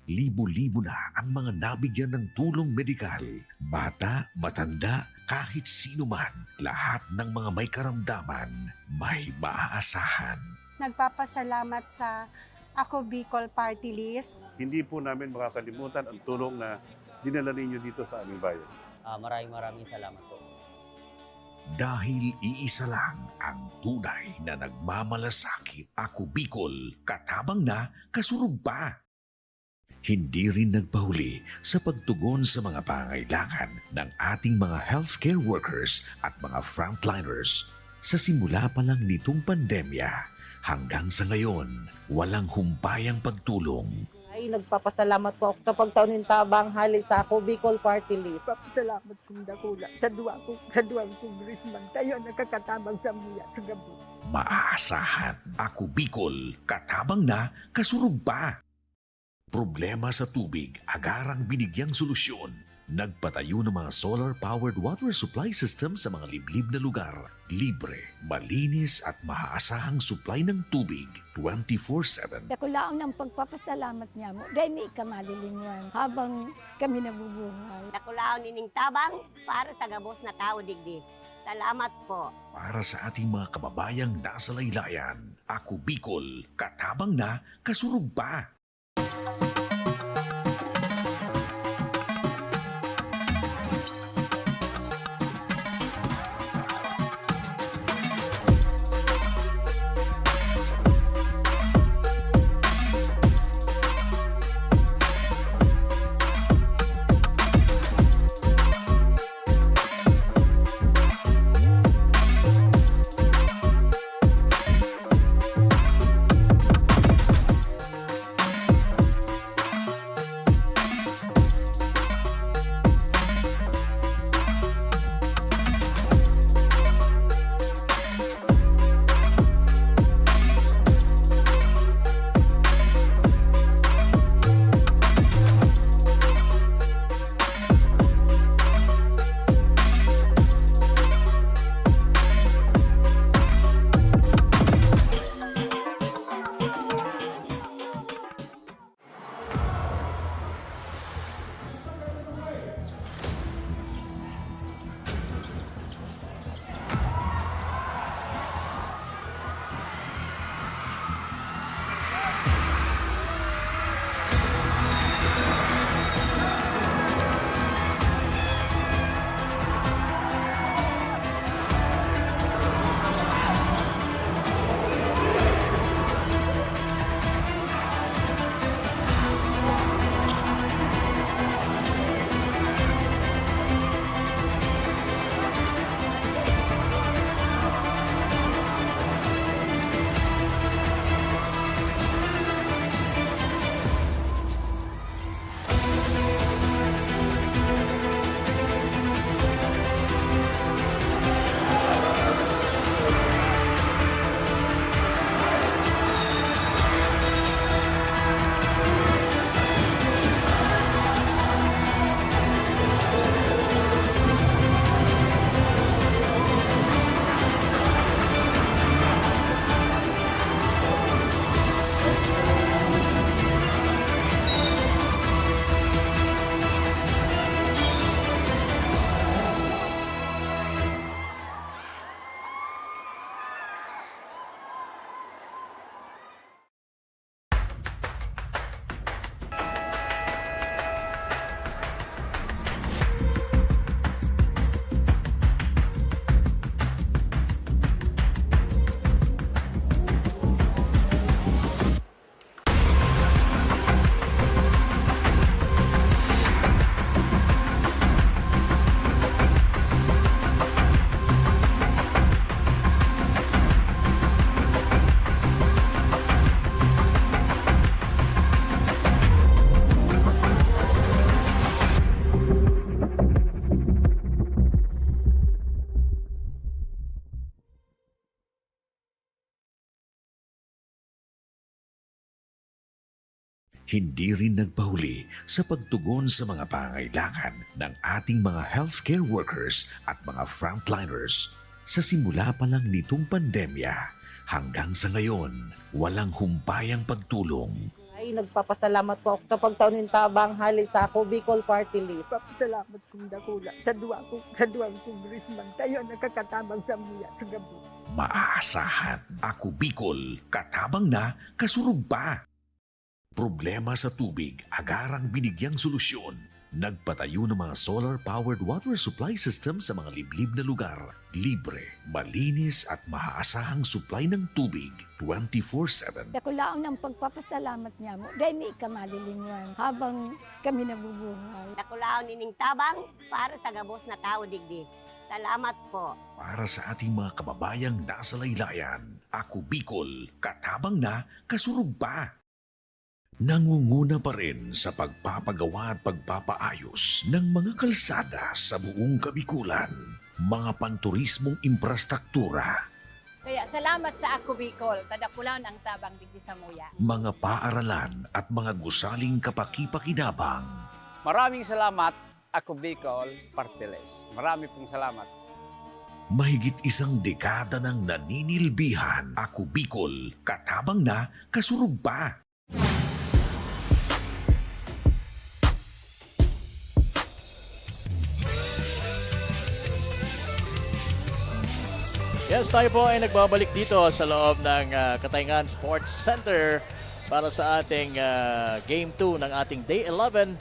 Libo-libo na ang mga nabigyan ng tulong medikal. Bata, matanda, kahit sino man, lahat ng mga may karamdaman, may maaasahan. Nagpapasalamat sa Ako Bicol Party List. Hindi po namin makakalimutan ang tulong na dinala ninyo dito sa aming bayan. Maraming salamat po. Dahil iisa lang ang tunay na nagmamalasakit, Ako Bicol, katabang na, kasurug pa. Hindi rin nagpahuli sa pagtugon sa mga pangailangan ng ating mga healthcare workers at mga frontliners. Sa simula pa lang nitong pandemya, hanggang sa ngayon, walang humpayang pagtulong. Ay, nagpapasalamat po ako sa pagtaon ng tabang hali sa Ako Bicol Party List. Papasalamat kong dakula sa duwang congressman. Kayo nakakatabang sa muya sa gabi. Maaasahan, Ako Bicol, katabang na, kasurug pa. Problema sa tubig, agarang binigyang solusyon. Nagpatayo ng mga solar-powered water supply system sa mga liblib na lugar. Libre, malinis at maaasahang supply ng tubig 24/7. Dakulaon ng pagpapasalamat niya mo. Dahil may kamalilingan habang kami nabubuhay. Nakulaon nining tabang para sa gabos na tao digdi. Salamat po. Para sa ating mga kababayang nasa laylayan, Ako Bicol, katabang na, kasurug pa. hindi rin nagpahuli sa pagtugon sa mga pangailangan ng ating mga healthcare workers at mga frontliners. Sa simula pa lang nitong pandemya, hanggang sa ngayon, walang humpayang pagtulong. Ay, nagpapasalamat po ako sa pagtaunin tabang hali sa ako Bicol Party List. Salamat kong dakula sa duwang congressman. Tayo nakakatabang sa muya sa gabi. Maaasahan, Ako Bicol, katabang na, kasurug pa. Problema sa tubig, agarang binigyang solusyon. Nagpatayo ng mga solar-powered water supply system sa mga liblib na lugar. Libre, malinis at maaasahang supply ng tubig 24/7. Dakulaon ng pagpapasalamat niya mo. Dahil may kamalilingwan habang kami nabubuhay. Nakulaon ining tabang para sa gabos na tao digdi. Salamat po. Para sa ating mga kababayang nasa laylayan, Ako Bicol, katabang na, kasurug pa. Nangunguna pa rin sa pagpapagawa at pagpapaayos ng mga kalsada sa buong Kabikulan, mga panturismong infrastruktura, kaya salamat sa Ako Bicol, tadakulaon ang tabang digdi sa muya. mga paaralan at mga gusaling kapakipakinabang. Maraming salamat, Ako Bicol Party List. Marami pong salamat. Mahigit isang dekada ng naninilbihan, Ako Bicol, katabang na, kasurug pa. Yes, tayo po ay nagbabalik dito sa loob ng Katayngan Sports Center para sa ating Game 2 ng ating Day 11.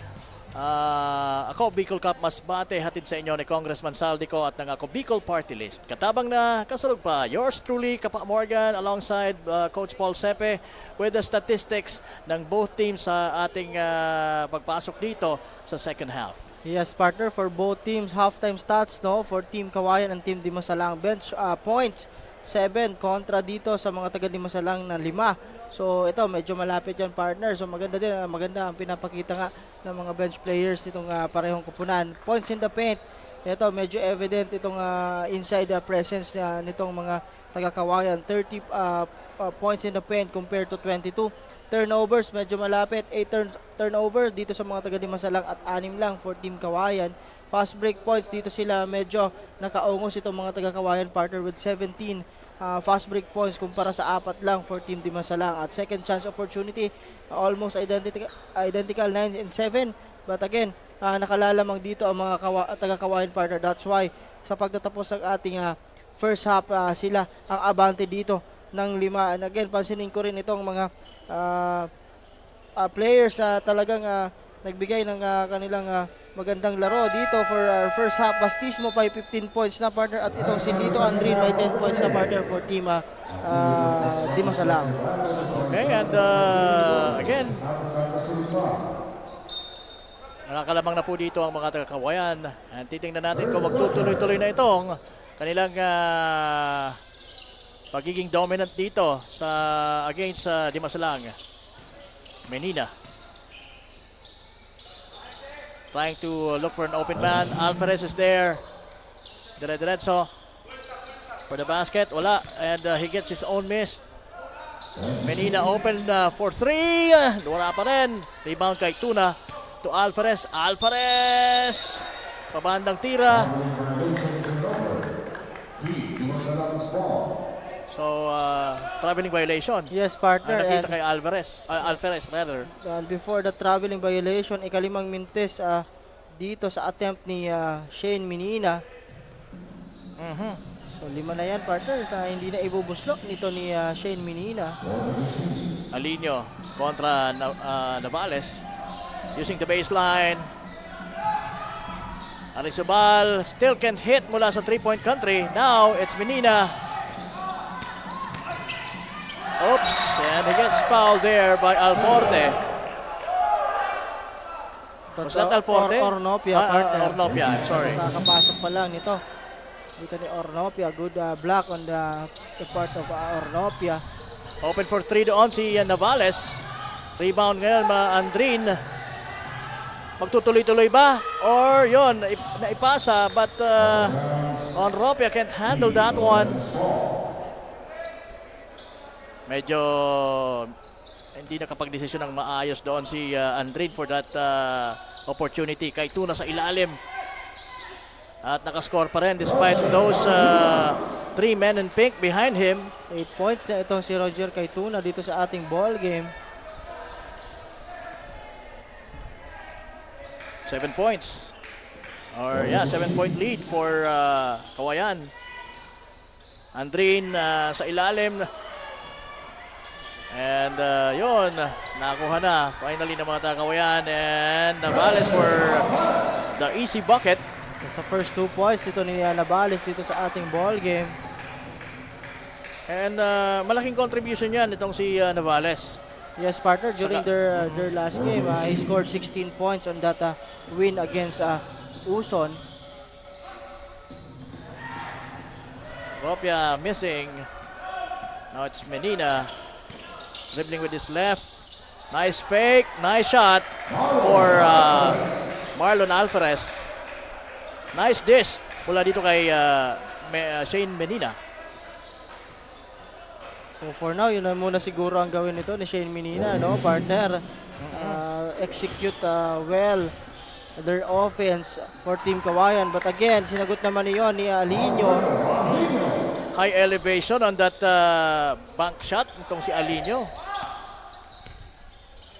Ako, Bicol Cup Masbate, hatid sa inyo ni Congressman Saldico at ng Ako Bicol Party List. Katabang na, kasalog pa, yours truly, Kapa Morgan, alongside Coach Paul Sepe with the statistics ng both teams sa ating pagpasok dito sa second half. Yes, partner, for both teams, halftime stats, no? For Team Kawayan and Team Dimasalang, bench points, 7 kontra dito sa mga taga Dimasalang na 5. So, ito, medyo malapit yan, partner. So, maganda din, maganda ang pinapakita nga ng mga bench players nitong parehong kupunan. Points in the paint, ito, medyo evident itong inside presence nitong mga taga Kawayan. 30 points in the paint compared to 22. Turnovers, medyo malapit. 8 turnover dito sa mga taga Dimasalang at 6 lang for Team Kawayan. Fast break points, dito sila medyo nakaungos itong mga taga Kawayan, partner, with 17 fast break points kumpara sa 4 lang for Team Dimasalang. At second chance opportunity, almost identical 9 and 7. But again, nakalalamang dito ang mga taga Kawayan, partner. That's why sa pagtatapos ng ating first half, sila ang abante dito ng 5. And again, pansinin ko rin itong mga players na talagang nagbigay ng kanilang magandang laro dito for our first half. Bastismo by 15 points na, partner, at itong si Tito Andrin by 10 points na, partner, for Team Dimasalang. Okay, and again, nakakalabang na po dito ang mga taga-Kawayan. And titingnan natin kung magtutuloy-tuloy na itong kanilang pagiging dominant dito sa against Dimasalang. Menina trying to look for an open man. Alvarez is there. Diretso for the basket. Wala. And he gets his own miss. Menina open for 3. Wala pa rin. Rebound kay Tuna to Alvarez. Alvarez! Pabandang tira. So, traveling violation. Yes, partner. Nakita kay Alvarez rather. And before the traveling violation, ikalimang mintes dito sa attempt ni Shane Menina. So, 5 na yan, partner. Hindi na ibubuslok nito ni Shane Menina. Alinio kontra Navales. Using the baseline. Arizobal still can't hit mula sa 3-point country. Now, it's Menina. Oops, and he gets fouled there by Alforte. Was that Alforte? Ornopia, partner. Ornopia, I'm sorry. Nakakapasok pa lang nito. Dito ni Ornopia. Good block on the part of Ornopia. Open for 3 doon si Navales. Rebound ngayon, Andrin. Magtutuloy-tuloy ba? Or yon, naipasa, but Ornopia can't handle that one. Medyo hindi nakapag-desisyon ng maayos doon si Andrin for that opportunity. Kay Tuna sa ilalim. At nakascore pa rin despite those 3 men in pink behind him. 8 points na itong si Roger Kaituna dito sa ating ball game. 7 points. Or 7-point lead for Kawayan. Andrin sa ilalim. And yun, nakuha na finally ng mga Kawayan. And Navales for the easy bucket. Sa first 2 points ito ni Navales dito sa ating ball game. And malaking contribution yan itong si Navales. Yes, partner, during their last game, he scored 16 points on that win against Uson. Ropia missing. Now it's Menina dribbling with his left. Nice fake, nice shot for Marlon Alvarez. Nice dish mula dito kay Shane Menina. So for now, yun na muna siguro ang gawin nito ni Shane Menina, no, partner. Execute well their offense for Team Kawayan. But again, sinagot naman niyon ni Alinio. High elevation on that bank shot itong si Alinio.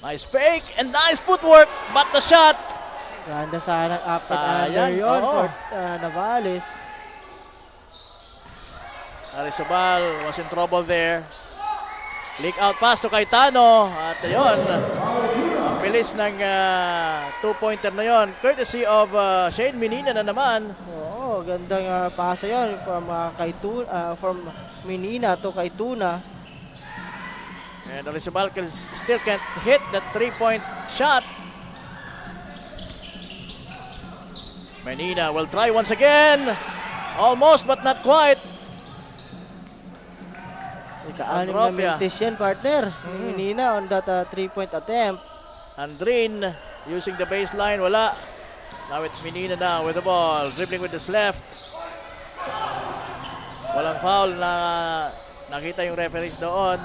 Nice fake and nice footwork, but the shot. Ganda sana up and under yun for Navales. Arizobal was in trouble there. Leak out pass to Cayetano. At yun, ang bilis ng 2-pointer na yun. Courtesy of Shane Menina na naman. Oo, gandang pasa yun from Menina to Kaituna. And Arizobal still can't hit that 3-point shot. Menina will try once again. Almost but not quite. Ika-anim na minutes yan, partner. Menina on that 3-point attempt. Andrin using the baseline. Wala. Now it's Menina now with the ball. Dribbling with his left. Walang foul na nakita yung referees doon.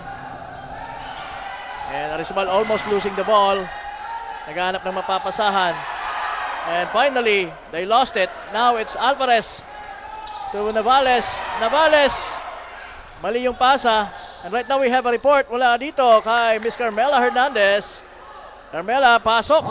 And Arizobal almost losing the ball. Naghahanap ng mapapasahan. And finally, they lost it. Now it's Alvarez to Navales. Navales, mali yung pasa. And right now we have a report mula dito kay Miss Carmela Hernandez. Carmela, pasok.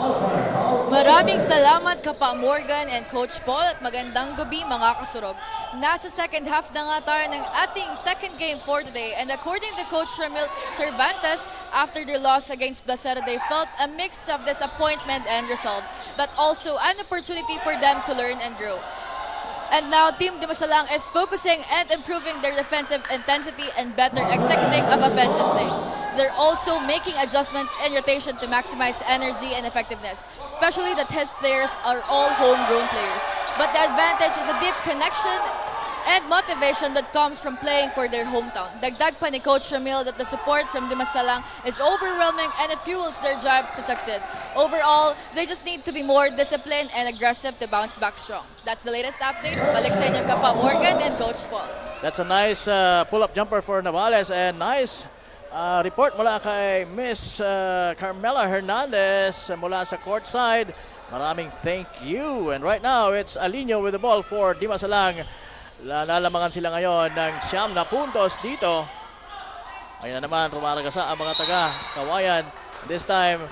Maraming salamat Kapa Morgan and Coach Paul at magandang gabi mga kasurog. Nasa second half na nga tayo ng ating second game for today, and according to Coach Ramil Cervantes, after their loss against Placera, they felt a mix of disappointment and result, but also an opportunity for them to learn and grow. And now Team Dimasalang is focusing and improving their defensive intensity and better executing of offensive plays. They're also making adjustments and rotation to maximize energy and effectiveness, especially that his players are all homegrown players. But the advantage is a deep connection and motivation that comes from playing for their hometown. Dagdag pa ni Coach Ramil that the support from Dimasalang is overwhelming and it fuels their drive to succeed. Overall, they just need to be more disciplined and aggressive to bounce back strong. That's the latest update. Balik sa inyo Kapa Morgan and Coach Paul. That's a nice pull-up jumper for Navales and nice report mula kay Miss Carmela Hernandez mula sa courtside. Maraming thank you. And right now, it's Alinio with the ball for Dimasalang. Lalamangan sila ngayon ng 9 na puntos dito. Ayun na naman, rumaragasa ang mga taga Kawayan. This time,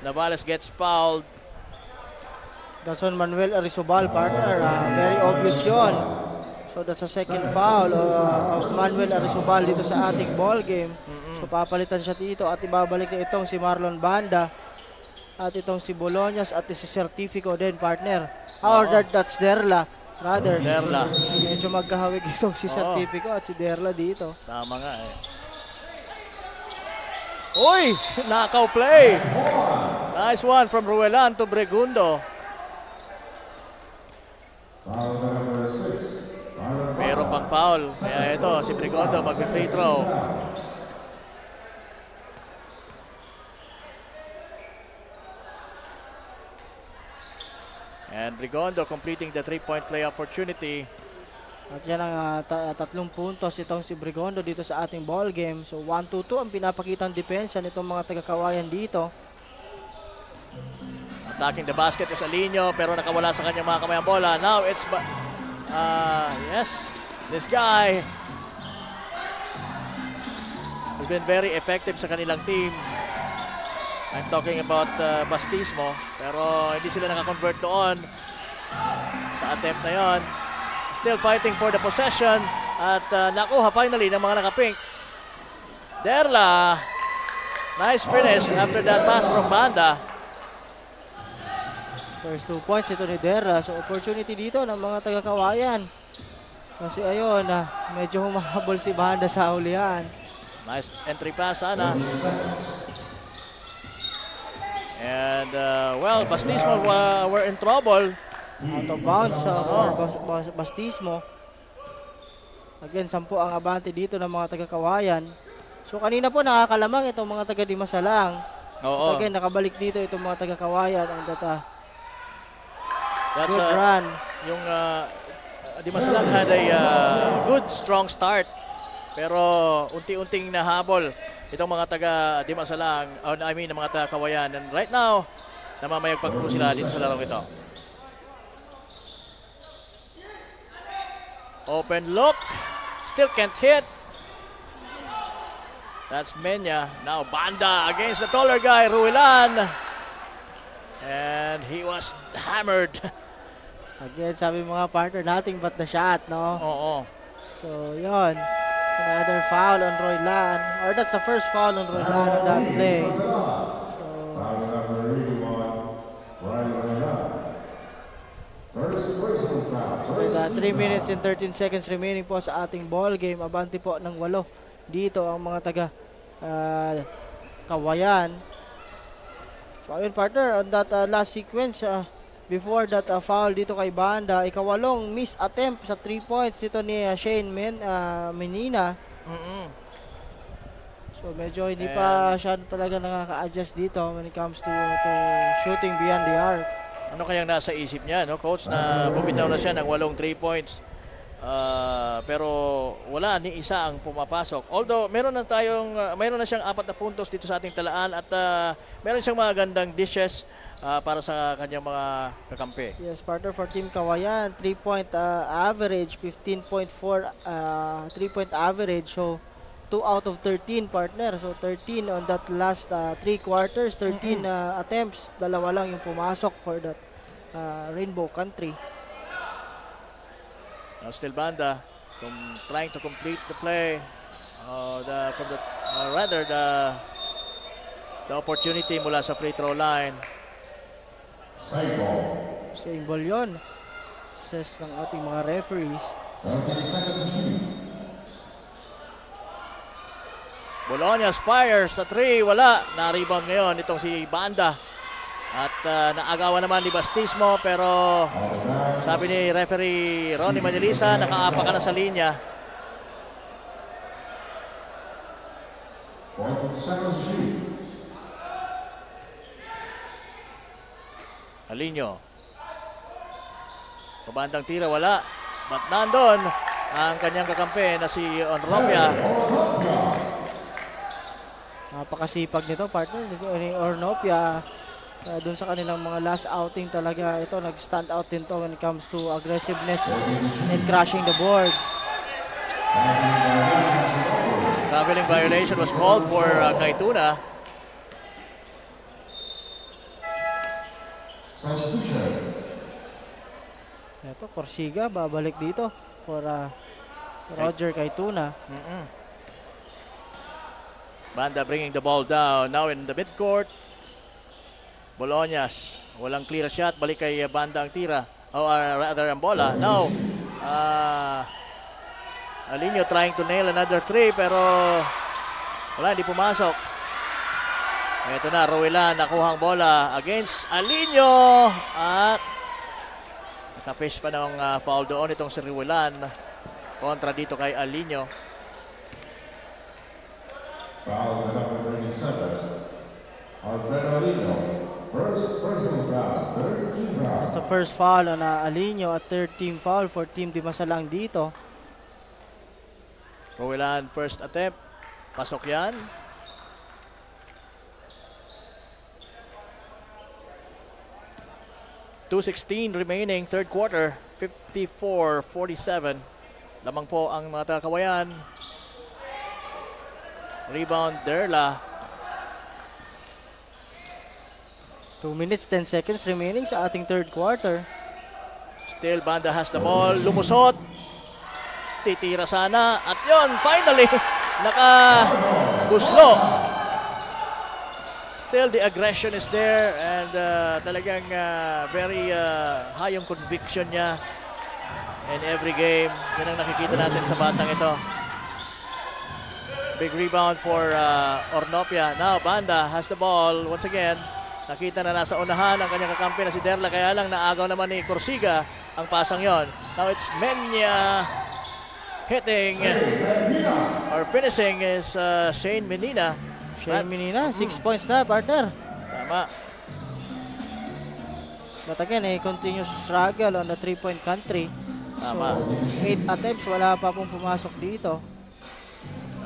Navales gets fouled. That's on Manuel Arizobal, partner. Very obvious yun. So that's a second foul of Manuel Arizobal dito sa ating ball game. So papalitan siya dito at ibabalik na itong si Marlon Banda at itong si Boloñas at si Certifico din, partner. Or that's Derla. Rather, Derla. Medyo magkahawig itong si Certifico at si Derla dito. Tama nga eh. Uy! Knockout play! Nice one from Ruelan to Bregundo. Meron pang foul. Kaya ito, si Bregundo mag-free throw. And Bregundo completing the 3-point play opportunity. At yan ang 3 puntos itong si Brigondo dito sa ating ball game. So 1-2-2 ang pinapakitang depensa nitong mga taga-Kawayan dito. Attacking the basket is Alinio pero nakawala sa kanyang mga kamay ang bola. Now it's yes, this guy has been very effective sa kanilang team. I'm talking about Bastismo pero hindi sila nakakonvert doon sa attempt na yon. Still fighting for the possession at nakuha finally ng mga naka-pink. Derla, nice finish after that pass from Banda. First 2 points ito ni Derra. So opportunity dito ng mga taga-Kawayan. Kasi ayun, medyo humahabol si Banda sa hulihan. Nice entry pass sana. And well, Bastismo were in trouble. Out of bounds for Bastismo. Again, 10 ang abante dito ng mga taga-Kawayan. So kanina po nakakalamang itong mga taga-Dimasalang. Oo. Again, nakabalik dito itong mga taga-Kawayan. And that's good run. Yung Dimasalang had a good strong start. Pero unti-unting nahabol itong mga taga-Dimasalang, mga taga-Kawayan. And right now, namamayagpag po sila dito sa larong ito. Open look. Still can't hit. That's Menya. Now Banda against the taller guy, Ruilan. And he was hammered. Again, sabi mga partner, nothing but the shot, no? Oo. So, yun. Another foul on Ruilan. Or that's the first foul on Ruilan on that play. So, with 3 minutes and 13 seconds remaining po sa ating ball game, abante po ng 8 dito ang mga taga Kawayan. So ayun partner, on that last sequence before that foul dito kay Banda, ikawalong miss attempt sa 3 points dito ni Shane Menina. So medyo hindi pa siya talaga nakaka-adjust dito when it comes to shooting beyond the arc. Ano kayang nasa isip niya, no, coach, na bumitaw na siya ng 8 3 points. Pero wala ni isa ang pumapasok. Although meron na siyang 4 na puntos dito sa ating talaan at meron siyang mga gandang dishes para sa kanyang mga kakampi. Yes, partner for Team Kawayan, 3-point average, 15.4 3-point average. So 2 out of 13 partner. So 13 on that last 3 quarters, 13 attempts, 2 lang yung pumasok for that Rainbow Country. Now still Banda trying to complete the play. The opportunity mula sa free throw line. Same ball yun. Says ng ating mga referees. Bologna fires sa 3, wala. Na-rebound ngayon itong si Banda. At naagawan naman ni Bastismo pero sabi ni referee Ronnie Manilisa, nakaapa ka na sa linya. Alinio. Pabandang tira, wala. But nandun ang kanyang kakampi na si Onropia. Napakasipag nito partner ni Ornopia. Doon sa kanilang mga last outing talaga ito nag-stand out din to when it comes to aggressiveness and crashing the boards. Traveling violation was called for Kaituna. Ito, Corsiga babalik dito for Roger Kaituna. Banda bringing the ball down now in the midcourt. Bolognas, walang clear shot, balik kay Banda ang tira, or rather ang bola. Now, Alinio trying to nail another 3 pero wala, hindi pumasok. Ito na, Ruilan, nakuha ang bola against Alinio at nakafish pa ng foul doon itong si Ruilan kontra dito kay Alinio. Foul number 37, Alfredo Alinio. First personal foul, third team foul. Sa first foul on Alinio at third team foul for Team Dimasalang dito. Rowilan, first attempt. Pasok yan. .2:16 remaining, third quarter. 54-47. Lamang po ang mga Kawayan. Rebound, Derla. 2 minutes, 10 seconds remaining sa ating third quarter. Still, Banda has the ball. Lumusot. Titira sana. At yun, finally, nakabuslo. Still, the aggression is there and talagang very high yung conviction niya in every game. Yan ang nakikita natin sa batang ito. Big rebound for Ornopia. Now, Banda has the ball once again. Nakita na nasa unahan ang kanyang kakampi na si Derla, kaya lang naagaw naman ni Corsiga ang pasang yon. Now it's Menya hitting or finishing is Shane Menina. Shane Menina, 6 points na, partner. Tama. But again, continuous struggle on the 3-point country. Tama. So, 8 attempts, wala pa pong pumasok dito.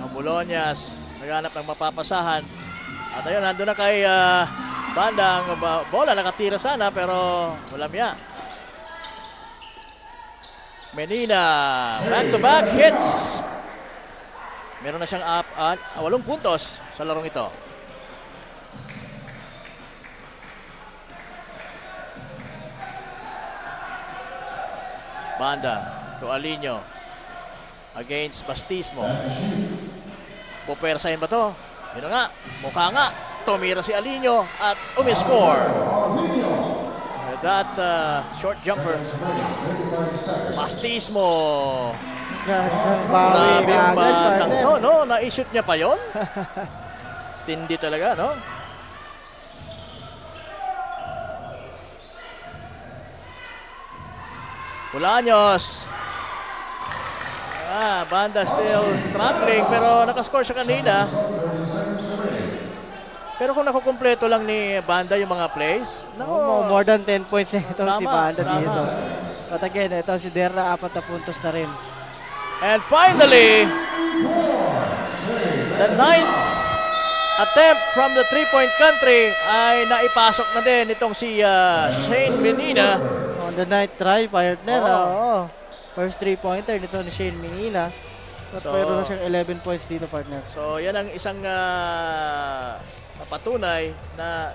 Ang Bolonias, naghanap ng mapapasahan. At ayun, nandun na kay Banda ang bola, nakatira sana pero walang ya. Menina, back-to-back hits. Meron na siyang 8 puntos sa larong ito. Banda to Alinio against Bastismo. Pupersahin ba to? Yun nga, mukha nga. Tumira si Alinio at umiscore. With that short jumper. Bastismo. Gandang bawi agad, partner. No, na-shoot niya pa yon. Tindi talaga, no? Bolaños. Banda still struggling pero nakascore siya kanina. Pero kung nakukumpleto lang ni Banda yung mga plays, more than 10 points na ito si Banda dito. Tama. But again, ito si Derra, 4 na puntos na rin. And finally, the 9th attempt from the 3-point country ay naipasok na din itong si Shane Menina. On the 9th try, partner. First 3-pointer nito ni Shane Menina. At mayroon na siyang 11 points dito, partner. So, yan ang isang patunay na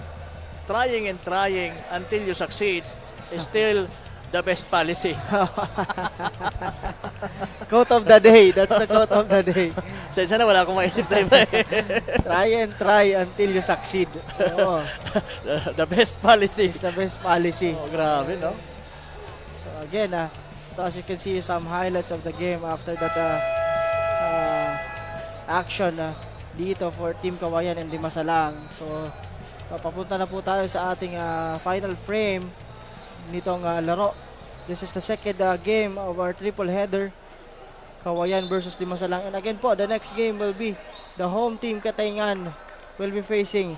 trying and trying until you succeed is still the best policy. Quote of the day. That's the quote of the day. Sensya na, wala akong maisip na iba. Try and try until you succeed. The best policy. It's the best policy. Oh, grabe, no? So again, as you can see some highlights of the game after that action dito for Team Kawayan and Dimasalang. So, papunta na po tayo sa ating final frame nitong laro. This is the second game of our triple header. Kawayan versus Dimasalang. And again po, the next game will be the home team Katayngan will be facing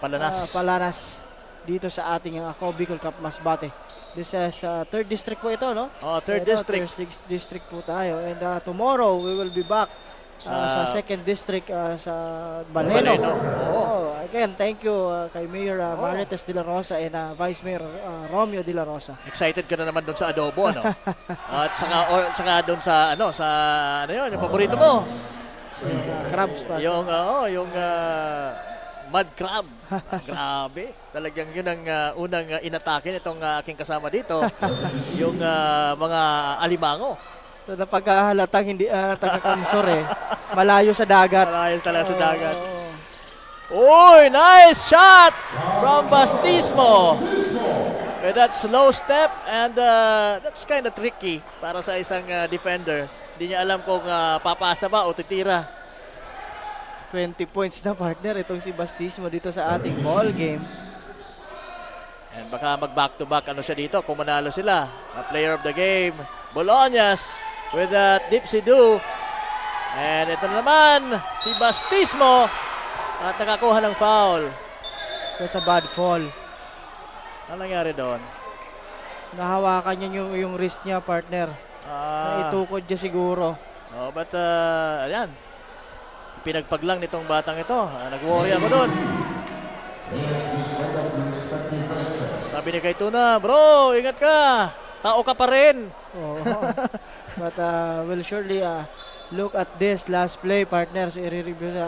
Palanas dito sa ating Ako Bicol Cup Masbate. This is 3rd district po ito, no? Oh, 3rd district. 3rd district po tayo. And tomorrow we will be back sa 2nd district sa Baleno. Again, thank you kay Mayor Marites de la Rosa and Vice Mayor Romeo de la Rosa. Excited ka na naman doon sa adobo, ano? At saka doon sa ano yun, yung paborito mo? Crabs pa. Yung mud crab. Grabe. Talagang yun ang unang inatake nitong aking kasama dito. Yung mga alimango. So, napaghahalatang hindi taga-Kamsor malayo sa dagat. Malayo talaga sa dagat. Uy, nice shot from Bastismo. With that slow step and that's kind of tricky para sa isang defender. Hindi niya alam kung papasa ba o titira. 20 points na, partner, itong si Bastismo dito sa ating ball game. And baka mag-back-to-back siya dito kung manalo sila. Player of the game, Bolonias with that dipsy-do. And ito naman, si Bastismo at nakakuha ng foul. That's a bad fall. Ano nangyari doon? Nahawakan niya yung wrist niya, partner. Naitukod niya siguro. Oh, but ayan. Pinagpaglang nitong batang ito. Nag-worry ako doon. Sabi ni Kaytuna, bro, ingat ka. Tao ka pa rin. Oo. But we'll surely look at this last play, partner. So, i-review sa...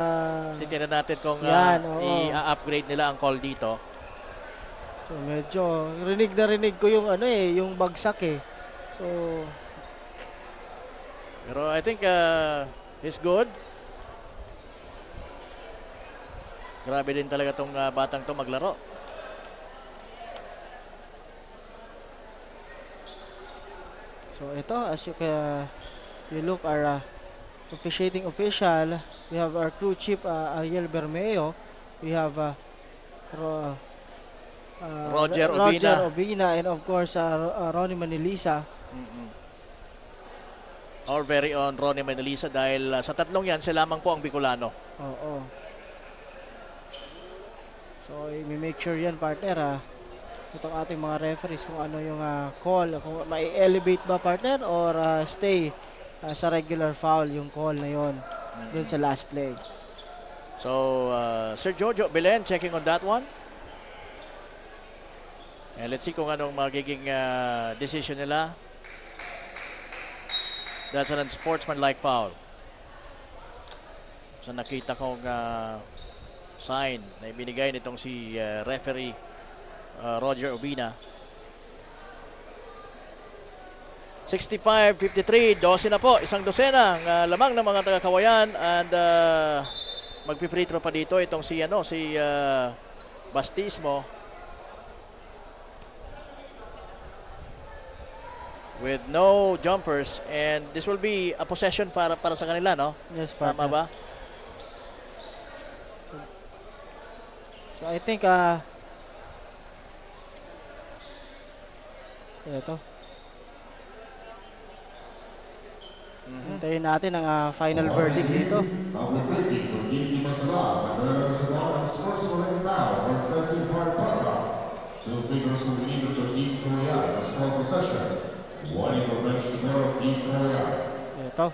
Titignan natin kung i-upgrade nila ang call dito. So, medyo rinig ko yung yung bagsak eh. So, pero I think he's good. Grabe din talaga tong batang to maglaro. So ito, as you look our officiating official, we have our crew chief Ariel Bermeo, we have Roger Obina, and of course Ronnie Manilisa. Our very own Ronnie Manilisa, dahil sa tatlong yan, siya lamang po ang Bicolano. Oo. So, i-make sure yan, partner, itong ating mga referees kung ano yung call, kung mai-elevate ba, partner, or stay sa regular foul yung call na yon dun sa last play. So, Sir Jojo Belen checking on that one. And let's see kung anong magiging decision nila. That's an unsportsmanlike foul. So, nakita kong sign na ibinigay nitong si referee Roger Obina. 65-53, 12 na po, isang dosena ang lamang ng mga taga-Kawayan, and magpi-free throw pa dito itong si Bastismo with no jumpers, and this will be a possession para sa kanila, no? Yes, partner. Tama ba? So I think ito. Hintayin natin ang final verdict dito. Ito.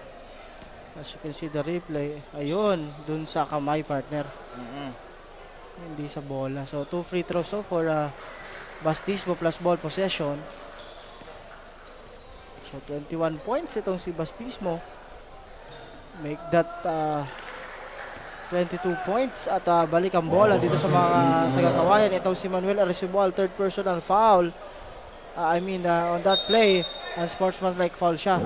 As you can see the replay, ayun, dun sa kamay, partner. Hindi sa bola. So, 2 free throws for Bastismo plus ball possession. So, 21 points itong si Bastismo. Make that 22 points at balik ang bola dito sa mga taga-Kawayan. Itong si Manuel Areciboal, third personal foul. On that play, unsportsmanlike foul siya.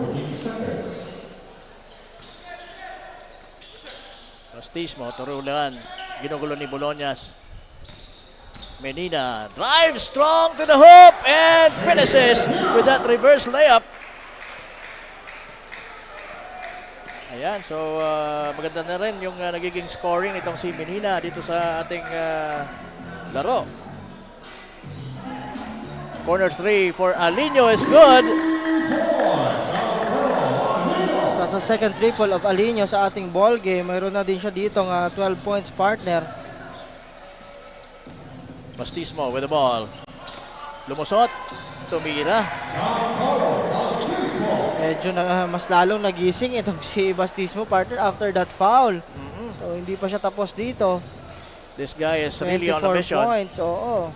Bastismo, turulan. Ginugulo ni Boloñas. Menina drives strong to the hoop and finishes with that reverse layup. Ayan, so maganda na rin yung nagiging scoring itong si Menina dito sa ating laro. Corner 3 for Alinio is good. Sa second triple of Alinio sa ating ball game, mayroon na din siya dito ng 12 points, partner. Bastismo with the ball. Lumusot, tumira. Medyo mas lalong nagising itong si Bastismo, partner, after that foul. So hindi pa siya tapos dito. This guy is really on a 24 mission. points, oo.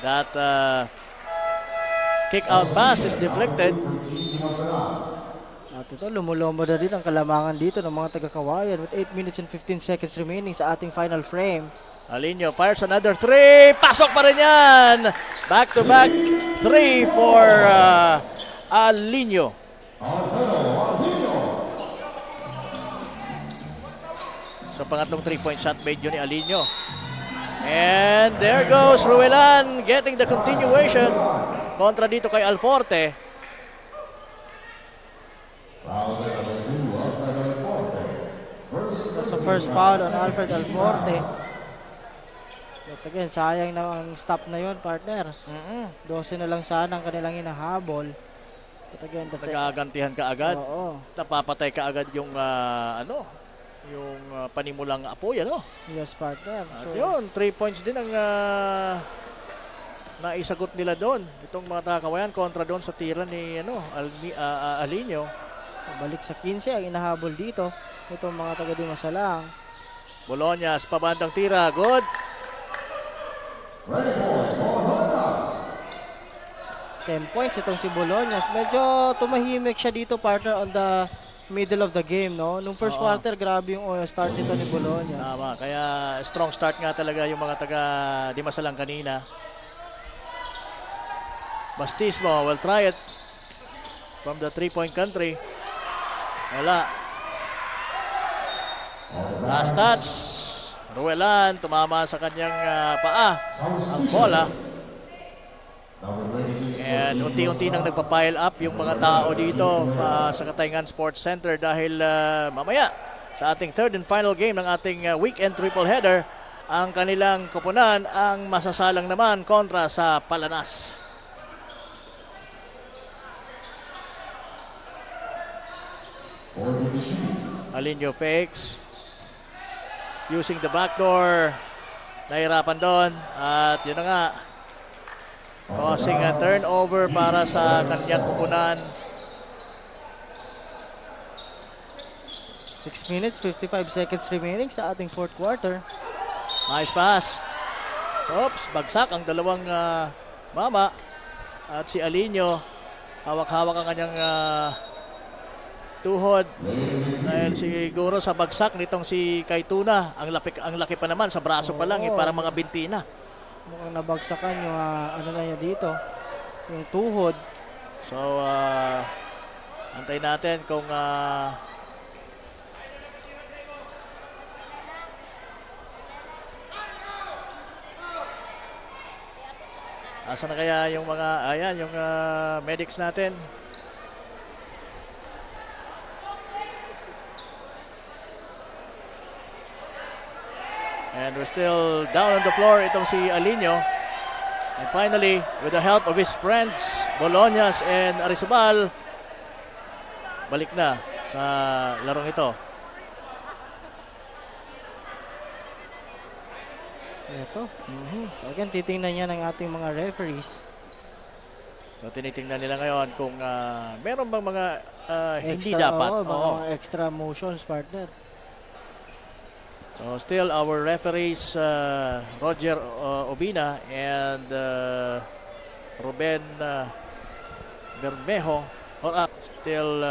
That kick out pass is deflected. At ito, lumulombo na din ang kalamangan dito ng mga taga-Kawayan with 8 minutes and 15 seconds remaining sa ating final frame. Alinio fires another 3. Pasok pa rin yan. Back-to-back 3 for Alinio. So pangatlong 3-point shot made yun ni Alinio. And there goes Ruelan getting the continuation kontra dito kay Alforte. That's the first foul on Alfred Alforte. But again, sayang na ang stop na yun, partner. 12 na lang sana ang kanilang hinahabol. But again, that's Nagagantihan ka agad. Oo. Napapatay ka agad yung panimulang apoy, ano? Yes, partner. At yun, 3 points din ang naisagot nila doon. Itong mga Kawayan kontra doon sa tira ni Alinio. Balik sa 15 ang inahabol dito. Itong mga taga Dimasalang. Bolonias, pabandang tira. Good. 10 points itong si Bolonias. Medyo tumahimik siya dito, partner, on the middle of the game, no? Nung first quarter, grabe yung start nito ni Bolonias. Tama, kaya strong start nga talaga yung mga taga Dimasalang kanina. Bastismo will try it from the 3-point country. Wala. Last touch. Ruelan, tumama sa kanyang paa ang bola. And unti-unti nang nagpa-pile up yung mga tao dito sa Katayngan Sports Center dahil mamaya sa ating third and final game ng ating weekend triple header, ang kanilang koponan ang masasalang naman kontra sa Palanas. Alinio fakes. Using the backdoor. Nahirapan doon. At yun na nga. Causing a turnover para sa kanyang kupunan. 6 minutes, 55 seconds remaining sa ating fourth quarter. Nice pass. Oops, bagsak ang dalawang mama. At si Alinio, hawak-hawak ang kanyang tuhod. Dahil siguro sa bagsak nitong si Kaituna, ang laki pa naman, sa braso pa lang, parang mga bintina. Mukhang nabagsakan yung na niya dito, yung tuhod. So, antay natin kung asa na kaya yung mga, yung medics natin. And we're still down on the floor, itong si Alinio. And finally, with the help of his friends, Bolonias and Arizobal, balik na sa larong ito. Ito. So again, titingnan niya ng ating mga referees. So tinitingnan nila ngayon kung meron bang mga hindi Extra, dapat. mga extra motions, partner. So still our referees, Roger Obina and Ruben Bermejo still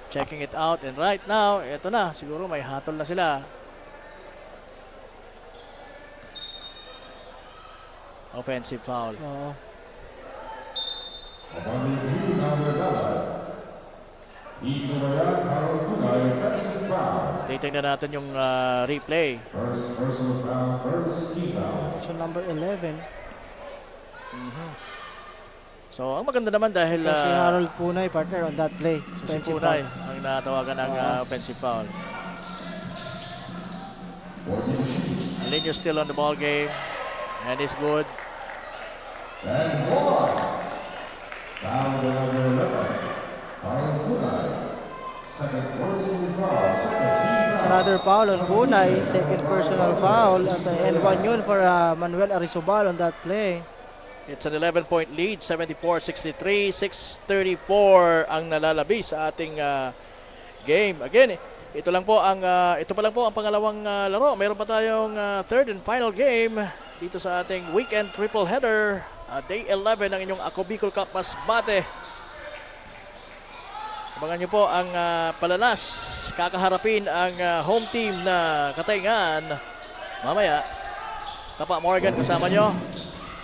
checking it out. And right now, ito na, siguro may hatol na sila. Offensive foul. Titingnan natin yung replay. So number 11. So ang maganda naman dahil si Harold Punay, partner, on that play. Si Punay ang natawagan ng offensive foul. Alinio still on the ball game and is good. It's another foul on Bunay, second personal foul, and one yun for Manuel Arizobal on that play. It's an 11-point lead, 74-63, 6:34 ang nalalabi sa ating game. Again, ito pa lang po ang pangalawang laro. Mayroon pa tayong third and final game dito sa ating weekend triple header, day 11 ng inyong Ako Bicol Cup Masbate. Abangan nyo po ang Palanas. Kakaharapin ang home team na Katayngan. Mamaya, Kapa Morgan kasama nyo.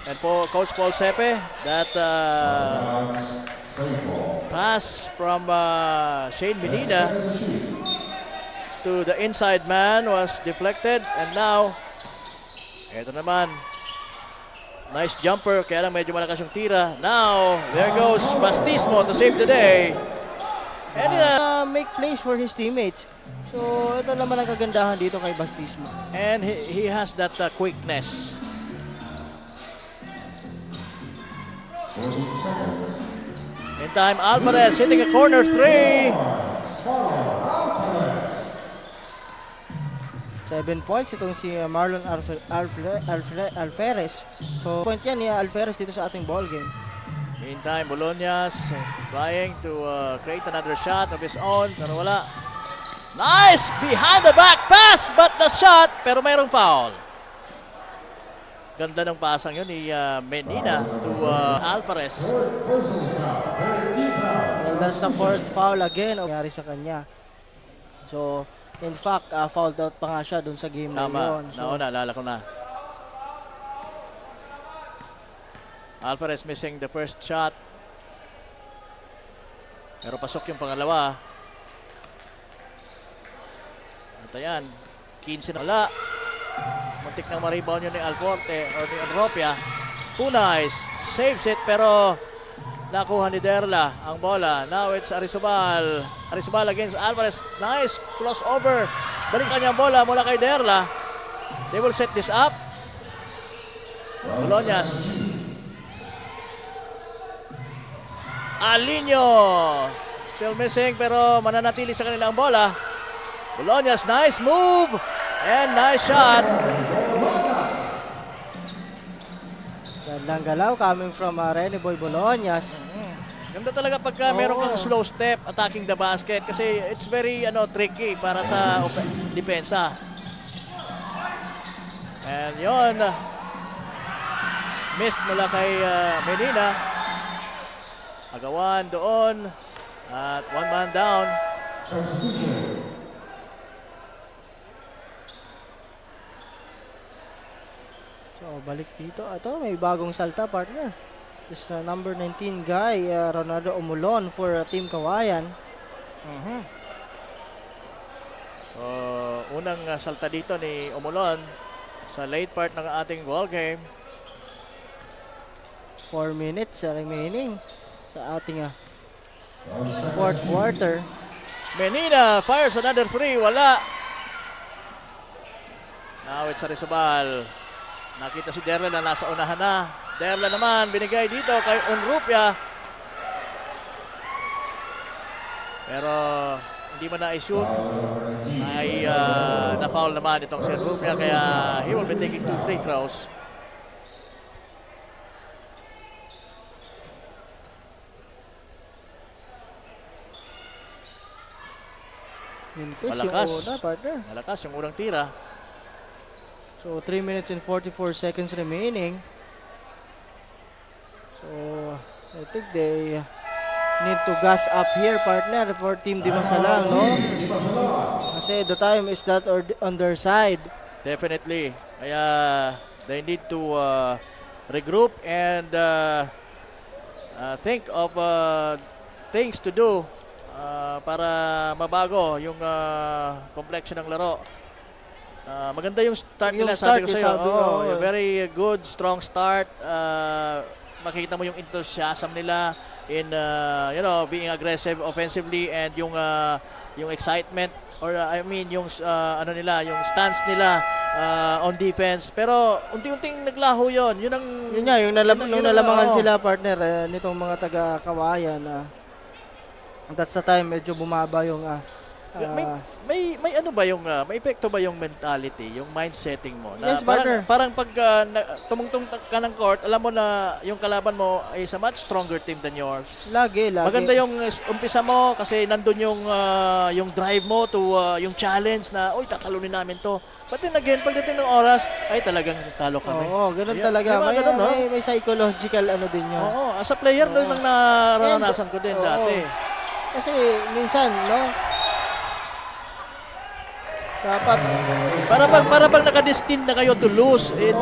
And po Coach Paul Sepe. That pass from Shane Menina to the inside man was deflected. And now, eto naman. Nice jumper. Kaya lang medyo malakas yung tira. Now, there goes Bastismo to save the day. And make plays for his teammates. So, ito naman ang kagandahan dito kay Bastismo. And he has that quickness. Meantime, Alvarez hitting a corner three. 7 points itong si Marlon Alferez. So, point yan ni Alferez dito sa ating ball game. Meantime, Bolognas trying to create another shot of his own, pero wala. Nice! Behind the back pass, but the shot, pero mayroong foul. Ganda ng pasang yun ni Menina to Alvarez. Well, that's the fourth foul again nangyari sa kanya. So, in fact, fouled out pa nga siya dun sa game na yun. So, naalala ko na. Alvarez missing the first shot. Pero pasok yung pangalawa. At ayan, 15 na wala. Muntik nang ma-rebound yun ni Alcorte or ni Enropia. Punais saves it pero nakuha ni Derla ang bola. Now it's Arizobal. Arizobal against Alvarez. Nice crossover. Balik sa kanya ang bola mula kay Derla. They will set this up. Bolognas. Alinio. Still missing pero mananatili sa kanila ang bola. Bolognas, nice move. And nice shot. Gandang galaw coming from Rene Boy Bolognas. Ganda talaga pagka meron kang slow step attacking the basket kasi it's very tricky para sa depensa. And yon, missed mula kay Menina. Agawan doon at one man down. So, balik dito. Ito, may bagong salta, partner. This number 19 guy, Ronaldo Omulon for Team Kawayan. So, unang salta dito ni Omulon sa late part ng ating ball game. 4 minutes remaining sa ating fourth quarter. Menina fires another three. Wala. Now it's Arizobal. Nakita si Derla na nasa unahan na. Derla naman binigay dito kay Onrupia. Pero hindi man na-shoot. Ay na-foul naman itong si Onrupia kaya he will be taking 2 free throws. Malakas yung una, partner. Malakas yung unang tira. So, 3 minutes and 44 seconds remaining. So, I think they need to gas up here, partner, for Team Dimasalang, no? Kasi the time is that on their side. Definitely. Kaya they need to regroup and think of things to do para mabago yung complexion ng laro. Maganda yung start nila, sabi ko sa'yo. Very good, strong start. Makikita mo yung enthusiasm nila in being aggressive offensively and yung excitement or yung yung stance nila on defense. Pero unti-unting naglaho yon. Yun nalamangan sila, partner, nitong mga taga-Kawayan. That's the time medyo bumaba yung may ano ba yung may epekto ba yung mentality, yung mind setting mo na yes, parang pag tumungtong ka ng court, alam mo na yung kalaban mo is a much stronger team than yours. Lagi. Maganda yung umpisa mo kasi nandun yung drive mo to yung challenge na oy tatalunin namin to. But then again, pagdating ng oras ay talagang talo kami. Oo, ganun talaga. May psychological din yun. Oo, as a player doon nang naranasan ko din dati. Kasi minsan, dapat para bang nakadestined na kayo to lose in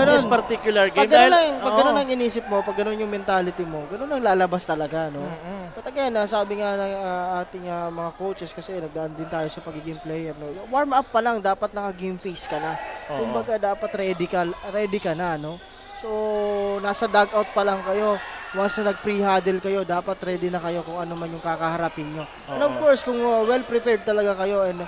this particular game. Pag ganun ang inisip mo, pag ganun yung mentality mo, ganun ang lalabas talaga, no? But again, sabi nga ng ating mga coaches kasi nagdaan din tayo sa pagiging player, no? Warm up pa lang, dapat naka-game face ka na. Kumbaga dapat ready ka na, no? So, nasa dugout pa lang kayo. Once na nag-pre-huddle kayo, dapat ready na kayo kung ano man yung kakaharapin nyo. And of course, kung well-prepared talaga kayo and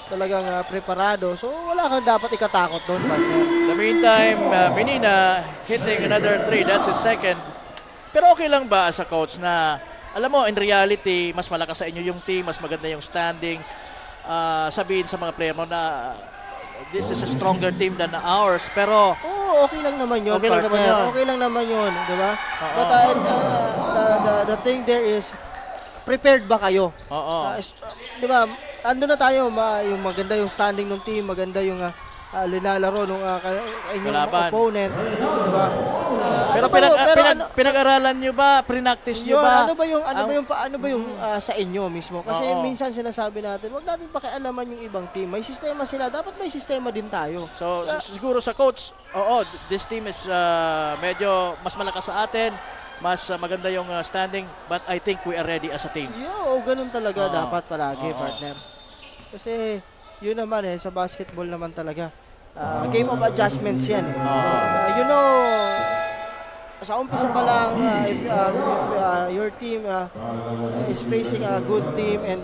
talagang preparado, so wala kang dapat ikatakot doon, partner. The meantime, Menina hitting another three. That's his second. Pero okay lang ba sa coach na, alam mo, in reality, mas malakas sa inyo yung team, mas maganda yung standings, sabihin sa mga player mo na this is a stronger team than ours, pero Okay lang naman yun, Okay lang naman partner. yun. Okay lang naman yun, di ba? Oo. But the thing there is, prepared ba kayo? oo. Di ba, ando na tayo, yung maganda yung standing ng team, maganda yung linalaro ng inyong Kalaban. opponent. Di ba? Pero pinag-aralan nyo ba? Pre-practice nyo ba? Ano ba yung sa inyo mismo? Kasi Oo. minsan sinasabi natin, wag natin pakialaman yung ibang team. May sistema sila, dapat may sistema din tayo. So, siguro sa coach, this team is medyo mas malakas sa atin, mas maganda yung standing, but I think we are ready as a team. Ganun talaga Oo. dapat palagi, Oo. partner. Kasi, yun naman sa basketball naman talaga. Game of adjustments yan. Sa umpisa pa lang, if your team is facing a good team and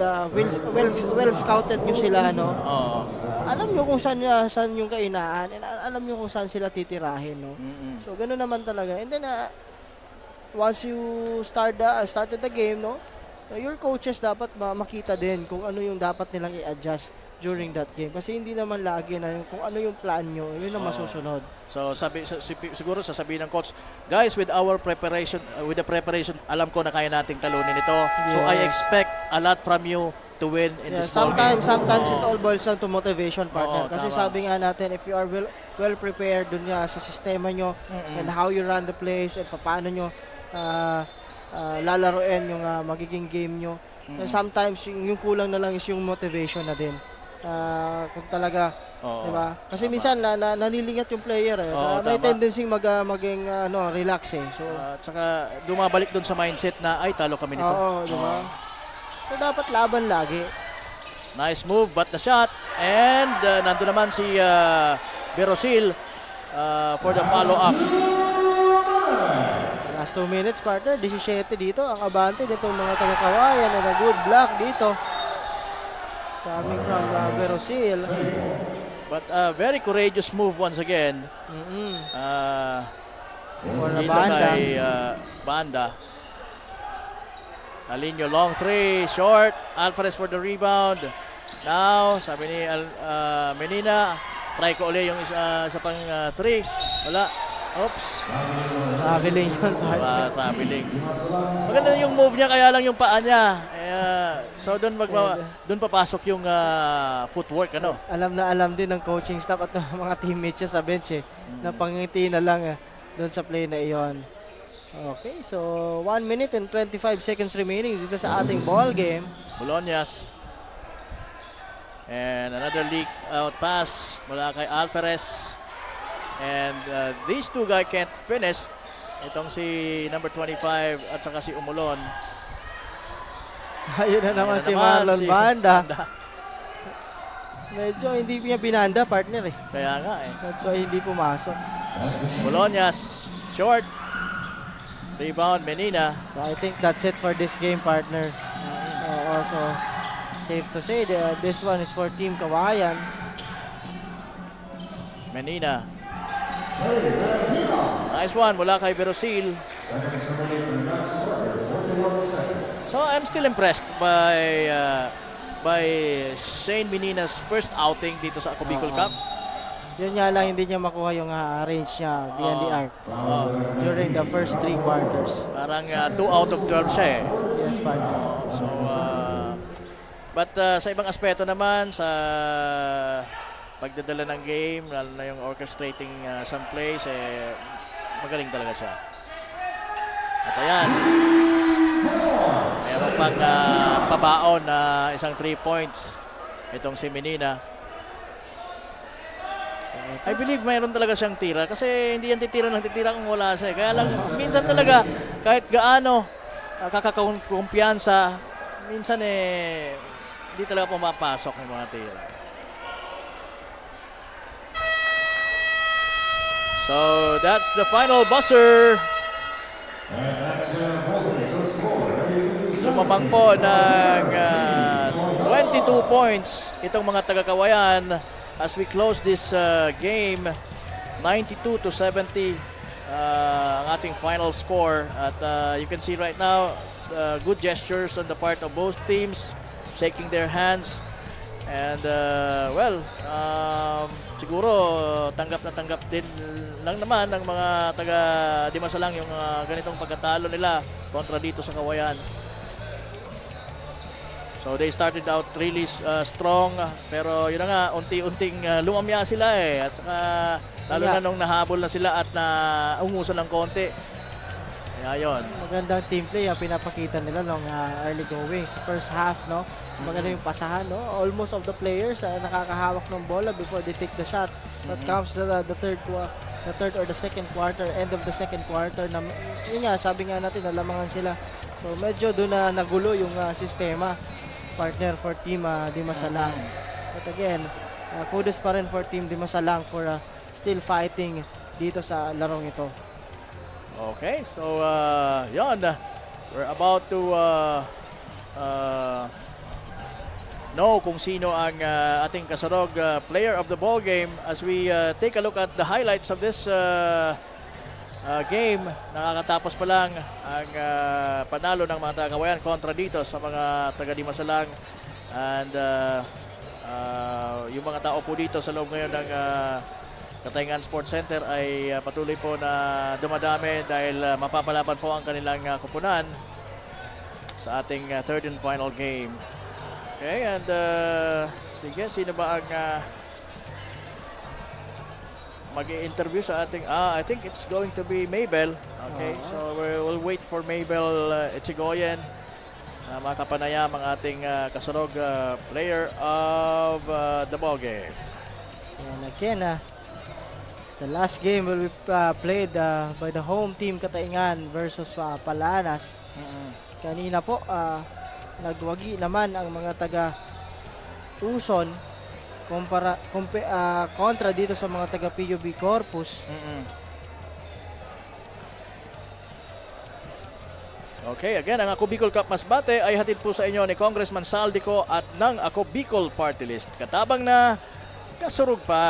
well scouted nyo sila, alam nyo kung saan yung kainaan and alam nyo kung saan sila titirahin. So, ganun naman talaga. And then, once you started the game, your coaches dapat makita din kung ano yung dapat nilang i-adjust during that game. Kasi hindi naman lagi na kung ano yung plan nyo, yun ang masusunod. So siguro sasabihin ng coach, guys, with our preparation, with the preparation, alam ko na kaya nating talunin ito. So I expect a lot from you to win in this ball game. Sometimes it all boils down to motivation, partner. Kasi tama. sabi nga natin, if you are well prepared dun nga sa sistema nyo and how you run the plays and paano nyo lalaroin yung magiging game nyo. Sometimes yung kulang na lang is yung motivation na din. Kung talaga, diba? Kasi minsan nanilingat yung player may tendency maging relax So tsaka dumabalik doon sa mindset na ay talo kami nito. Diba? So dapat laban lagi. Nice move, but the shot, and nandun naman si Berosil for the follow-up. Last 2 minutes, partner. 17 dito. Ang abante dito mga taga-Kawayan and a good block dito. Coming from Berosil. But very courageous move once again. For the dito Banda. kay Banda. Alinio, long three, short. Alvarez for the rebound. Now, sabi ni Menina, try ko ulit yung isa pang three. Wala. Oops. Traveling yun, partner. Traveling. Maganda yung move niya, kaya lang yung paa niya. So doon papasok yung footwork, ano? Alam din ng coaching staff at ng mga teammates niya sa bench na pangiti na lang doon sa play na iyon. Okay, so 1 minute and 25 seconds remaining dito sa ating ball game. Boloñas. And another leak out pass mula kay Alvarez. And these two guys can't finish. Itong si number 25 at saka si Umulon. Ayun na naman si Marlon Banda. Medyo hindi niya binanda, partner Kaya nga That's why hindi pumasok. Boloñas, short. Rebound, Menina. So I think that's it for this game, partner. Also, safe to say that this one is for Team Kawayan. Menina. Nice one mula kay Berosil. So I'm still impressed by Shane Menina's first outing dito sa Ako Bicol Cup. Yun nga lang, hindi niya makuha yung range niya behind the arc during the first 3 quarters. Parang 2 out of 12 siya Yes, partner. So, but sa ibang aspeto naman, sa pagdadala ng game, lalo na yung orchestrating some plays, magaling talaga siya. At ayan, mayroon pang pabaon na isang 3 points itong si Menina. I believe mayroon talaga siyang tira kasi hindi yan titira kung wala siya. Kaya lang, minsan talaga, kahit gaano kumpiyansa, minsan hindi talaga pumapasok yung mga tira. So, that's the final buzzer. Lumamang po ng 22 points itong mga taga-Kawayan as we close this game, 92-70 ang ating final score. At you can see right now, good gestures on the part of both teams, shaking their hands. And siguro tanggap na tanggap din lang naman ng mga taga Dimasalang yung ganitong pagkatalo nila kontra dito sa Kawayan. So they started out really strong, pero yun na nga, unti-unting lumamya sila at saka lalo na nung nahabol na sila at na umusan ng konti. Kaya yun. Magandang team play ang pinapakita nila nung early going sa first half, no? Maganda yung pasahan, no? Almost of the players nakakahawak ng bola before they take the shot. That comes the third or the second quarter, end of the second quarter. Na, yun nga, sabi nga natin, nalamangan sila. So medyo doon na nagulo yung sistema, partner, for team Dimasalang. But again, kudos pa rin for team Dimasalang for still fighting dito sa larong ito. Okay, so yun, we're about to know kung sino ang ating Kasurog player of the ball game as we take a look at the highlights of this game. Nakakatapos pa lang ang panalo ng mga taga-Kawayan kontra dito sa mga taga-Dimasalang. And yung mga tao po dito sa loob ngayon ng Katayngan Sports Center ay patuloy po na dumadami dahil mapapalaban po ang kanilang kupunan sa ating third and final game. Okay, and sige, sino ba ang mag-i-interview sa ating I think it's going to be Mabel. Okay, so we'll wait for Mabel Echigoyen, makapanayam ang ating Kasurog player of the ball game. And again, the last game will be played by the home team Katayngan versus Palanas. Kanina po, nagwagi naman ang mga taga Uson kontra dito sa mga taga PUB Corpus. Okay, again, ang Ako Bicol Cup Masbate ay hatid po sa inyo ni Congressman Saldico at ng Ako Bicol Party List. Katabang na Kasurog pa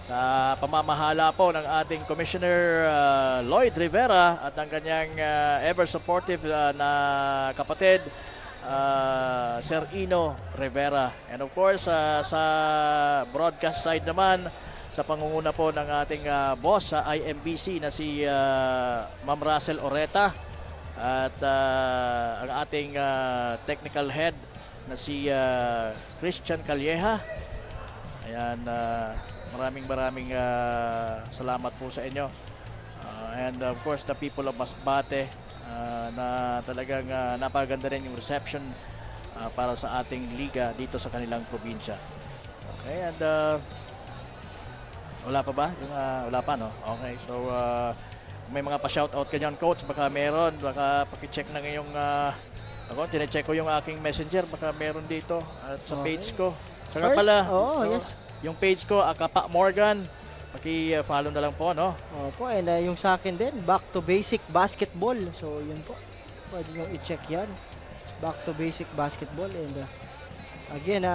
sa pamamahala po ng ating Commissioner Lloyd Rivera at ang kanyang ever supportive na kapatid Sir Ino Rivera. And of course, sa broadcast side naman, sa pangunguna po ng ating boss sa IMBC na si Ma'am Russell Oreta at ang ating technical head na si Christian Calleja. Ayan, maraming salamat po sa inyo. And of course, the people of Masbate na talagang napaganda rin yung reception para sa ating liga dito sa kanilang probinsya. Okay, and wala pa ba? Wala pa, no? Okay, so may mga pa-shoutout ka dyan, Coach. Baka meron. Baka pakicheck na ngayong ako, tinecheck ko yung aking messenger. Baka meron dito at sa page ko. Saka pala, yes. Yung page ko, Kapa Morgan, paki-follow na lang po, no? Opo, and yung sa akin din, Back to Basic Basketball. So, yun po. Pwede nyo i-check yan. Back to Basic Basketball. And again,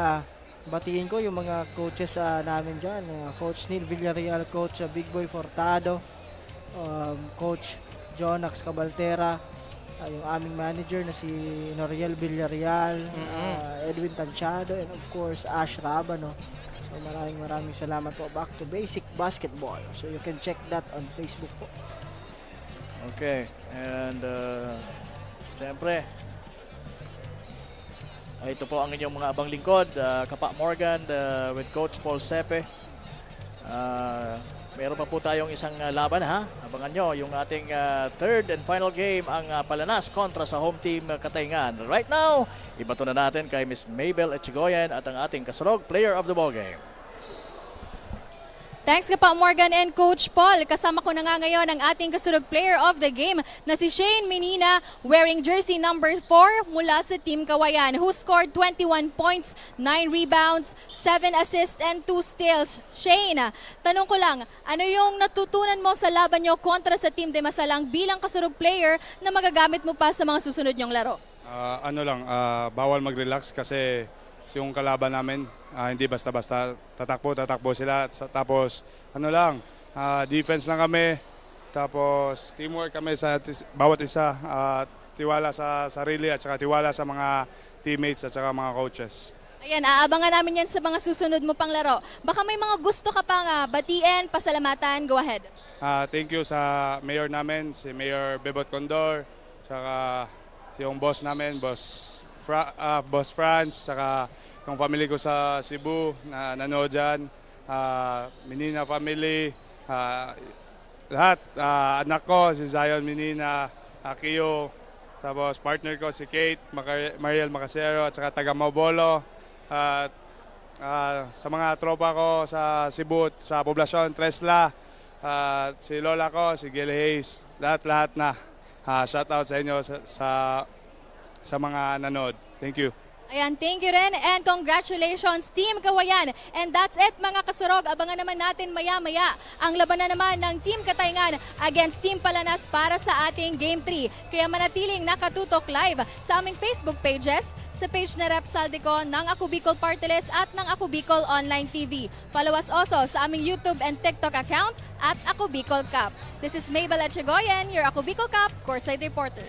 batiin ko yung mga coaches namin dyan. Coach Neil Villarreal, Coach Big Boy Fortado, Coach Jonax Cabaltera, yung aming manager na si Noriel Villarreal, Edwin Tanchado, and of course, Ash Rabano. So maraming salamat po. Back to Basic Basketball. So you can check that on Facebook po. Okay. And siyempre, ito po ang inyong mga abang lingkod. Kapa Morgan with Coach Paul Sepe. Meron pa po tayong isang laban, ha? Abangan nyo yung ating third and final game, ang Palanas kontra sa home team Katayngan. Right now, ibato na natin kay Miss Mabel Echigoyen at ang ating Kasurog player of the ball game. Thanks Kapa Morgan and Coach Paul. Kasama ko na nga ngayon ang ating Kasurog player of the game na si Shane Menina, wearing jersey number 4 mula sa Team Kawayan, who scored 21 points, 9 rebounds, 7 assists and 2 steals. Shane, tanong ko lang, ano yung natutunan mo sa laban nyo kontra sa Team Dimasalang bilang Kasurog player na magagamit mo pa sa mga susunod nyong laro? Bawal mag-relax kasi yung kalaban namin, hindi basta-basta tatakbo sila. Tapos, defense lang kami. Tapos teamwork kami sa bawat isa. Tiwala sa sarili at saka tiwala sa mga teammates at saka mga coaches. Ayan, aabangan namin yan sa mga susunod mo pang laro. Baka may mga gusto ka pang batiin, pasalamatan, go ahead. Thank you sa mayor namin, si Mayor Bebot Condor, saka yung boss namin, Boss Franz, saka yung family ko sa Cebu na nanood dyan, Menina family, lahat, anak ko, si Zion Menina, Kiyo, tapos partner ko si Kate, Mariel Macasero, at saka taga Mobolo. At sa mga tropa ko sa Cebu, sa poblasyon, Tresla, si Lola ko, si Gil Hayes, lahat na. Shout out sa inyo sa mga nanood. Thank you. Ayan, thank you rin and congratulations Team Kawayan. And that's it mga kasurog. Abangan naman natin maya-maya ang labanan naman ng Team Katayngan against Team Palanas para sa ating Game 3. Kaya manatiling nakatutok live sa aming Facebook pages, sa page na Rep Saldico ng Ako Bicol Party List at ng Ako Bicol Online TV. Follow us also sa aming YouTube and TikTok account at Ako Bicol Cup. This is Maybel Echegoyen, your Ako Bicol Cup Courtside Reporter.